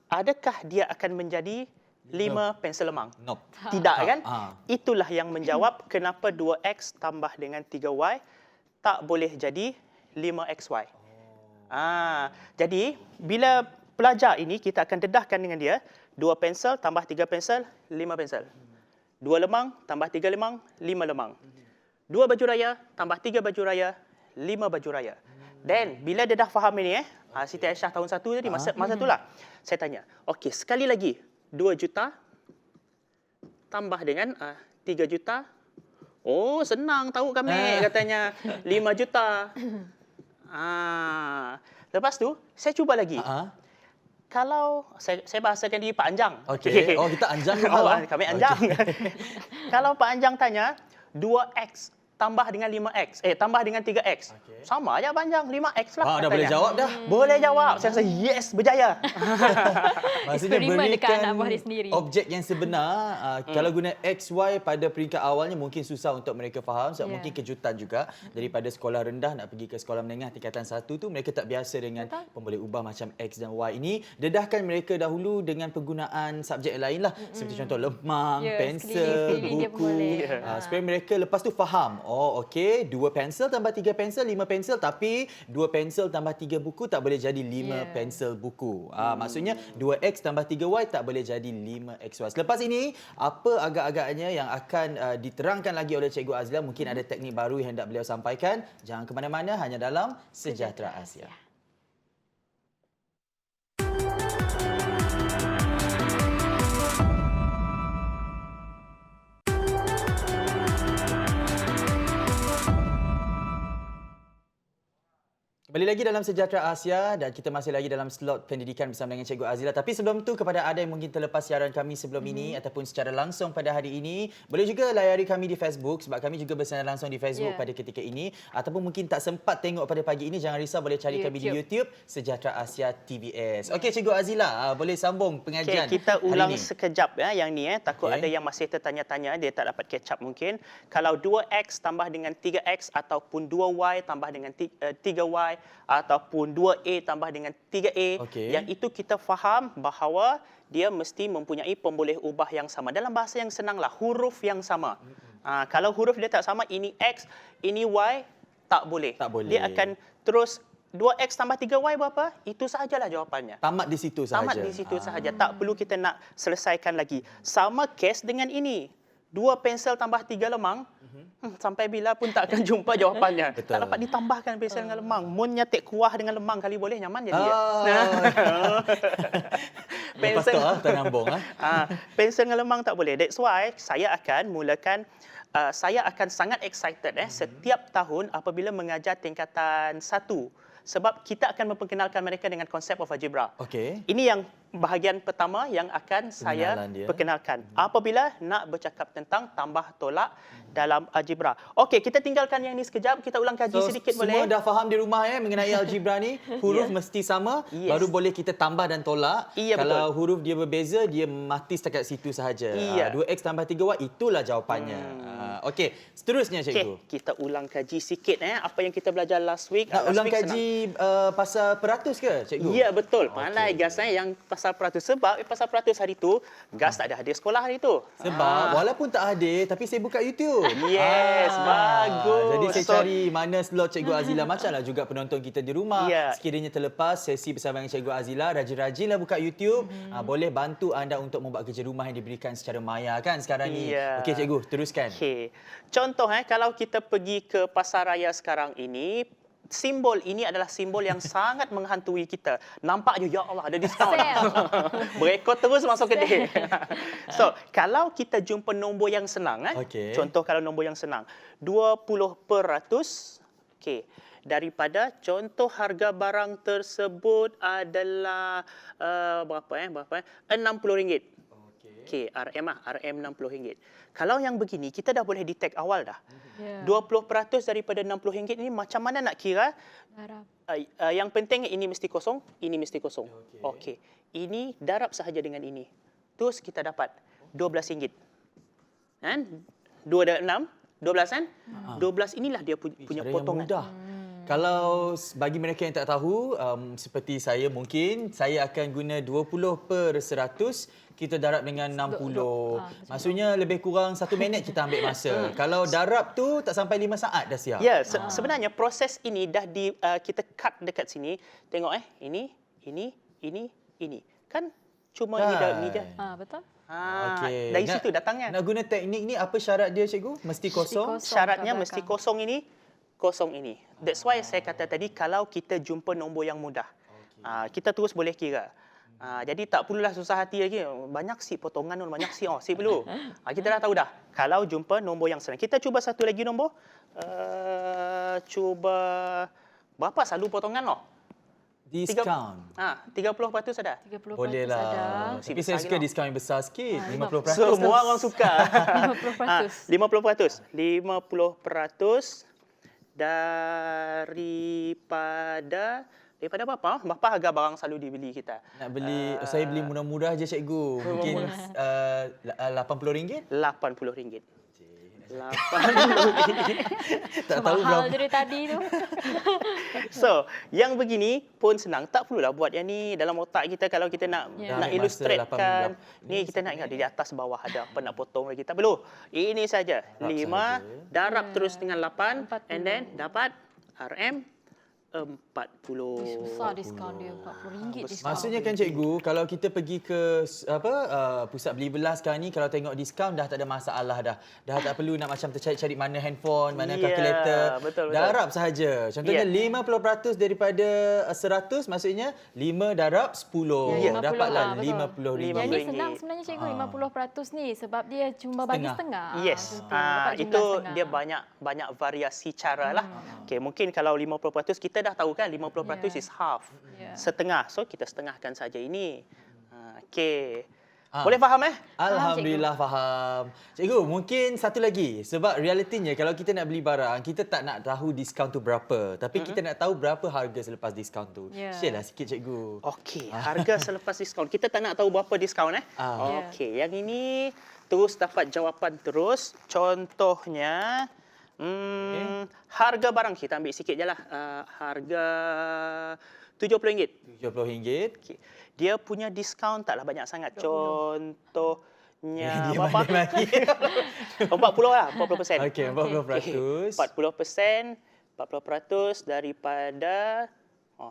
S5: Adakah dia akan menjadi 5 pensel lemang.
S1: Nope.
S5: Tidak kan?
S1: Ah.
S5: Itulah yang menjawab kenapa 2X tambah dengan 3Y tak boleh jadi 5XY. Jadi, bila pelajar ini, kita akan dedahkan dengan dia, 2 pensel tambah 3 pensel, 5 pensel. 2 lemang tambah 3 lemang, 5 lemang. 2 baju raya tambah 3 baju raya, 5 baju raya. Dan bila dia dah faham ini, Siti Aisyah tahun 1 tadi, masa itulah, saya tanya, okey, sekali lagi, 2 juta tambah dengan 3 juta. Oh, senang tahu kami, katanya 5 juta. Lepas tu, saya cuba lagi. Kalau saya bahasakan di Pak Anjang.
S1: Okey. Oh, kita Anjang juga.
S5: Kami Anjang. Kalau Pak Anjang tanya 2X tambah dengan 5X, tambah dengan 3X. Sama aja Pak Anjang, 5X lah.
S1: Dah boleh jawab dah.
S5: Boleh jawab. Saya rasa yes, berjaya.
S1: Maksudnya
S2: Eksperimen dekat
S1: berikan
S2: anak buah dia sendiri.
S1: objek yang sebenar. Kalau guna XY pada peringkat awalnya mungkin susah untuk mereka faham sebab mungkin kejutan juga. Daripada sekolah rendah nak pergi ke sekolah menengah tingkatan 1 tu mereka tak biasa dengan pemboleh ubah macam X dan Y ini. Dedahkan mereka dahulu dengan penggunaan subjek lain lah. Seperti contoh lemang, pensel,
S2: sekeliling dia pun
S1: buku.
S2: boleh.
S1: Supaya mereka lepas tu faham. Oh okey, 2 pensel tambah 3 pensel, 5 pensel, tapi 2 pensel tambah 3 buku tak boleh jadi 5 pensel buku. Maksudnya 2X tambah 3Y tak boleh jadi 5XY. Selepas ini, apa agak-agaknya yang akan diterangkan lagi oleh Cikgu Azila? Mungkin ada teknik baru yang hendak beliau sampaikan. Jangan ke mana-mana, hanya dalam Sejahtera Asia. Kembali lagi dalam Sejahtera Asia dan kita masih lagi dalam slot pendidikan bersama dengan Cikgu Azila. Tapi sebelum tu, kepada anda yang mungkin terlepas siaran kami sebelum ini ataupun secara langsung pada hari ini, boleh juga layari kami di Facebook sebab kami juga bersiaran langsung di Facebook pada ketika ini. Ataupun mungkin tak sempat tengok pada pagi ini, jangan risau, boleh cari kami di YouTube Sejahtera Asia TVS. Okey Cikgu Azila, boleh sambung pengajian
S5: Kita ulang
S1: hari ini.
S5: sekejap yang ni. Takut ada yang masih tertanya-tanya, dia tak dapat catch up mungkin. Kalau 2X tambah dengan 3X ataupun 2Y tambah dengan 3Y ataupun 2A tambah dengan 3A, yang itu kita faham bahawa dia mesti mempunyai pemboleh ubah yang sama. Dalam bahasa yang senanglah, huruf yang sama. Kalau huruf dia tak sama, ini X, ini Y, tak boleh.
S1: Tak boleh.
S5: Dia akan terus 2X tambah 3Y berapa? Itu sahajalah jawapannya.
S1: Tamat di situ sahaja.
S5: Tamat di situ sahaja. Tak perlu kita nak selesaikan lagi. Sama kes dengan ini. 2 pensel tambah 3 lemang, sampai bila pun tak akan jumpa jawapannya.
S1: Betul.
S5: Tak dapat ditambahkan pensel dengan lemang. Mun nyatik kuah dengan lemang kali boleh, nyaman jadi.
S1: Lepas tu tak nyambung.
S5: Pensel dengan lemang tak boleh. That's why saya akan mulakan, saya akan sangat excited setiap tahun apabila mengajar tingkatan 1. Sebab kita akan memperkenalkan mereka dengan konsep of algebra.
S1: Okey.
S5: Ini yang bahagian pertama yang akan saya perkenalkan. Apabila nak bercakap tentang tambah tolak dalam algebra. Okey, kita tinggalkan yang ni sekejap. Kita ulang kaji sedikit boleh?
S1: Semua dah faham di rumah mengenai algebra ni. Huruf mesti sama, baru boleh kita tambah dan tolak. Kalau huruf dia berbeza, dia mati setakat situ sahaja. 2X tambah 3Y, itulah jawapannya. Okey, seterusnya cikgu.
S5: Kita ulang kaji sikit apa yang kita belajar last week.
S1: Nak ulang kaji pasal peratus ke cikgu?
S5: Ya, betul. Pandai Gas yang pasal peratus. Sebab pasal peratus hari tu, Gas tak ada hadir sekolah hari tu.
S1: Sebab walaupun tak hadir, tapi saya buka YouTube.
S5: Yes, bagus.
S1: Jadi saya cari mana slot Cikgu Azila. Macamlah juga penonton kita di rumah. Sekiranya terlepas sesi bersama dengan Cikgu Azila, rajin-rajinlah buka YouTube. Boleh bantu anda untuk membuat kerja rumah yang diberikan secara maya kan sekarang ni. Okey cikgu, teruskan.
S5: Okey. Contoh kalau kita pergi ke pasaraya sekarang ini, simbol ini adalah simbol yang sangat menghantui kita. Nampak je, ya Allah, ada diskaun. Berekod terus masuk kedai. So, kalau kita jumpa nombor yang senang, contoh kalau nombor yang senang, 20%, okey, daripada contoh harga barang tersebut adalah berapa? RM60. Okey, RM RM60. Kalau yang begini, kita dah boleh detect awal dah. 20% daripada RM60 ini macam mana nak kira? Yang penting ini mesti kosong, ini mesti kosong. Okey. Ini darab sahaja dengan ini. Terus kita dapat RM12. Kan? 2 dan 6, 12 kan? 12 inilah dia punya potongan.
S1: Bagi mereka yang tak tahu, seperti saya mungkin, saya akan guna 20/100, kita darab dengan 60. Maksudnya lebih kurang 1 minit kita ambil masa. Kalau darab tu tak sampai 5 saat dah siap.
S5: Ya, sebenarnya proses ini dah kita cut dekat sini. Tengok ini. Kan cuma ini je.
S2: Betul.
S5: Dari situ datangnya.
S1: Nak guna teknik ni apa syarat dia cikgu? Mesti kosong?
S5: Syaratnya
S2: kat
S5: mesti
S2: belakang.
S5: kosong ini. That's why saya kata tadi kalau kita jumpa nombor yang mudah. Kita terus boleh kira. Jadi tak perlulah susah hati lagi. Banyak si potongan, banyak si perlu. Kita dah tahu dah. Kalau jumpa nombor yang senang. Kita cuba satu lagi nombor. Cuba berapa selalu potongan loh?
S1: Diskaun.
S5: 30% ada.
S2: 30%
S1: Boleh
S2: ada.
S1: lah. Tapi saya suka diskaun yang besar sikit. 50%.
S5: Semua orang suka.
S2: 50%.
S5: 50% daripada berapa? Berapa harga barang selalu dibeli kita?
S1: Nak beli, saya beli mudah-mudah je cikgu. Mungkin RM80.
S5: RM80.
S1: Tak tahu
S2: Mahal
S1: berapa.
S2: je dari tadi tu.
S5: So, yang begini pun senang. Tak perlulah buat yang ni dalam otak kita kalau kita nak
S1: Ambil
S5: illustrate
S1: masa
S5: kan.
S1: 8
S5: Ni kita nak ingat di atas bawah ada apa nak potong lagi. Tak perlu. Ini saja. 5 darab terus dengan 8 and then dapat RM40.
S2: Besar diskaun dia, RM40 diskaun.
S1: Maksudnya kan cikgu, kalau kita pergi ke pusat beli belah sekarang ni, kalau tengok diskaun dah tak ada masalah dah. Dah tak perlu nak macam tercari-cari mana handphone, mana kalkulator.
S5: Betul.
S1: Darab sahaja. Contohnya 50% daripada 100, maksudnya 5 darab 10.
S2: Ya, 50,
S1: Dapatlah
S2: betul.
S1: RM50.
S2: Yang ni
S5: RM50.
S2: senang sebenarnya cikgu, 50% ni sebab dia cuma bagi setengah.
S5: Yes,
S2: Dapat jumlah
S5: itu
S2: setengah.
S5: dia banyak variasi cara lah. Okay, mungkin kalau 50% kita dah tahu kan 50% is half. Setengah. So kita setengahkan saja ini. Okey. Boleh faham
S1: Alhamdulillah faham. Cikgu, mungkin satu lagi. Sebab realitinya kalau kita nak beli barang, kita tak nak tahu diskaun tu berapa. Tapi kita nak tahu berapa harga selepas diskaun tu. Share lah sikit cikgu.
S5: Okey, harga selepas diskaun. Kita tak nak tahu berapa diskaun Okey, yang ini terus dapat jawapan terus. Contohnya harga barang kita ambil sikit je lah. Harga RM70.
S1: RM70.
S5: Okay. Dia punya diskaun taklah banyak sangat. Contohnya
S1: Dia
S5: berapa?
S1: mandi-mandi.
S5: 40 lah, 40%.
S1: Okey, 40%.
S5: 40% daripada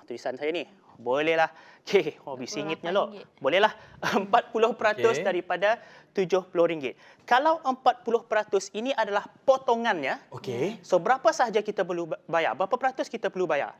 S5: tulisan saya ni. Bolehlah. Okey, bisingitnya loh. Bolehlah. 40% daripada RM70. Kalau 40% ini adalah potongannya.
S1: Okey.
S5: So berapa sahaja kita perlu bayar? Berapa peratus kita perlu bayar?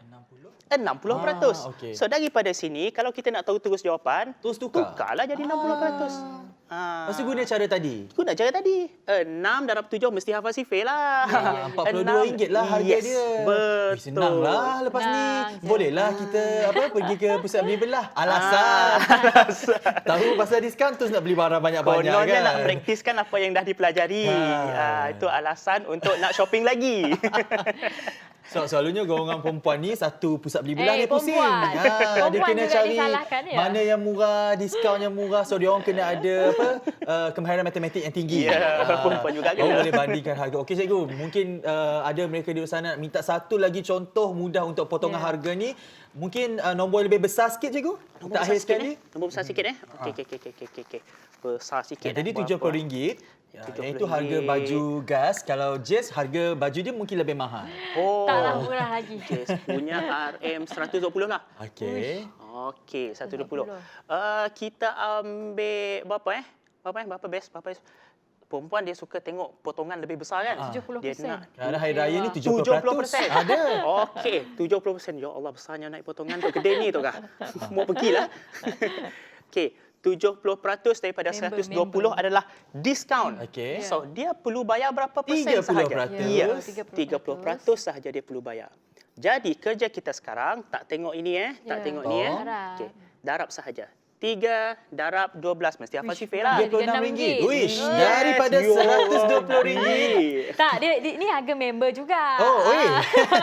S5: 60%.
S1: okey.
S5: So daripada sini kalau kita nak tahu terus jawapan,
S1: Terus tukar.
S5: tukarlah jadi 60%.
S1: Lepas tu guna cara tadi.
S5: Guna cara tadi. 6 darab 7 mesti hafal sifir lah.
S1: RM42 lah harga dia.
S5: Betul.
S1: Senanglah lepas ni.
S2: Senang je.
S1: Bolehlah kita pergi ke pusat beli belah. Alasan. Tahu pasal diskaun terus nak beli barang banyak-banyak kan.
S5: Kononnya nak praktiskan apa yang dah dipelajari. Itu alasan untuk nak shopping lagi.
S1: So, selalunya golongan perempuan ni satu pusat beli belah dia pusing.
S2: Perempuan.
S1: Dia
S2: Perempuan
S1: kena
S2: juga
S1: cari
S2: disalahkan, ya?
S1: mana yang murah, diskaun yang murah. So dia orang kena ada kemahiran matematik yang tinggi.
S5: Ya, perempuan juga kena.
S1: Baru boleh bandingkan harga. Okey cikgu, mungkin ada mereka di luar sana nak minta satu lagi contoh mudah untuk potongan harga ni. Mungkin nombor lebih besar sikit cikgu.
S5: Nombor
S1: Kita
S5: besar
S1: akhir
S5: sikit
S1: sekali.
S5: Nombor besar sikit Okey. Besar sikit.
S1: Jadi RM70. Itu harga baju gas. Kalau Jazz, harga baju dia mungkin lebih mahal.
S2: Taklah murah lagi.
S5: Jazz punya RM120 lah.
S1: Okey.
S5: Okey, 120. Kita ambil berapa best? Perempuan dia suka tengok potongan lebih besar kan?
S2: 70%.
S5: Dia nak
S1: Kadang hari raya ni 70%.
S5: 70%.
S1: Ada.
S5: Okey, 70%. Ya Allah, besarnya naik potongan tu. Gede ni tu kah? Mau pergilah. Okey, 70% daripada 120 adalah diskaun.
S1: Okey.
S5: So, dia perlu bayar berapa persen
S1: 30%.
S5: sahaja? Ya,
S2: 30%
S5: 30% sahaja dia perlu bayar. Jadi, kerja kita sekarang, tak tengok ini Tak tengok ni
S2: Darab.
S5: Okey, darab sahaja. 3 darab 12. Mesti hafal sifir lah.
S1: RM36. Wish,
S2: Hmm.
S1: daripada
S5: Yes, yo.
S1: RM120.
S2: Tak, ni harga member juga.
S1: Oh, oi.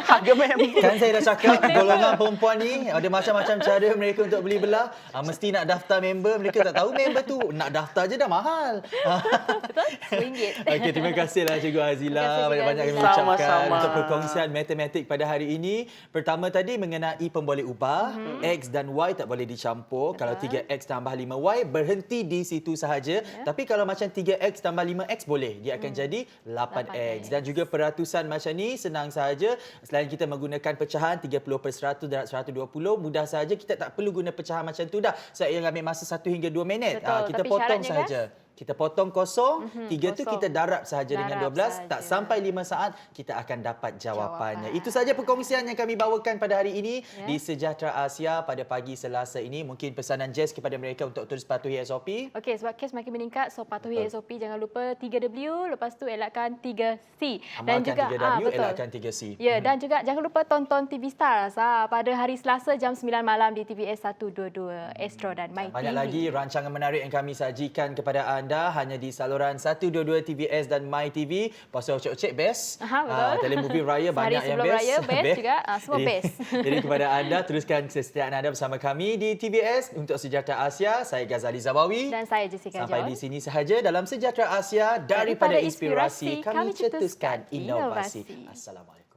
S5: Harga member.
S1: Kan saya dah cakap golongan perempuan ni ada macam-macam cara mereka untuk beli belah. Mesti nak daftar member. Mereka tak tahu member tu. Nak daftar je dah mahal.
S2: Betul? RM1.
S1: Okey, terima kasihlah Cikgu Azila.
S2: Terima kasih,
S1: Banyak-banyak kami
S2: Cikgu
S1: ucapkan
S5: Sama-sama.
S1: untuk perkongsian matematik pada hari ini. Pertama tadi mengenai pemboleh ubah. X dan Y tak boleh dicampur. Kalau 3X tambah 5Y berhenti di situ sahaja. Tapi kalau macam 3X tambah 5X boleh. Dia akan jadi 8X. Dan juga peratusan macam ni senang sahaja. Selain kita menggunakan pecahan 30/100 darab 120, mudah sahaja. Kita tak perlu guna pecahan macam tu dah. Saya ambil masa 1 hingga 2 minit.
S2: Betul,
S1: Kita
S2: tapi
S1: potong
S2: syaratnya,
S1: sahaja. Kita potong kosong, 3 tu
S2: kosong.
S1: kita darab sahaja dengan
S2: Darab
S1: 12.
S2: sahaja.
S1: Tak sampai 5 saat, kita akan dapat jawapannya. Itu saja perkongsian yang kami bawakan pada hari ini di Sejahtera Asia pada pagi Selasa ini. Mungkin pesanan Jess kepada mereka untuk terus patuhi SOP.
S2: Okey, sebab kes makin meningkat, so patuhi SOP. Jangan lupa 3W, lepas tu elakkan 3C.
S1: Amalkan 3W,
S2: betul.
S1: elakkan 3C.
S2: Ya, dan juga jangan lupa tonton TV Stars pada hari Selasa jam 9 malam di TVS 122, Astro dan My
S1: Banyak
S2: TV.
S1: lagi rancangan menarik yang kami sajikan kepada anda hanya di saluran 122 TVS dan My TV. Puasa ocek-ocek best.
S2: Betul.
S1: Telemovie Raya
S2: Sehari
S1: banyak yang
S2: sebelum
S1: best.
S2: Raya, best juga. Semua
S1: Jadi-
S2: best.
S1: Jadi kepada anda, teruskan kesetiaan anda bersama kami di TVS untuk Sejahtera Asia. Saya Ghazali Zabawi.
S2: Dan saya Jessica
S1: Sampai
S2: John.
S1: di sini sahaja dalam Sejahtera Asia. Daripada inspirasi, kami cetuskan inovasi. Assalamualaikum.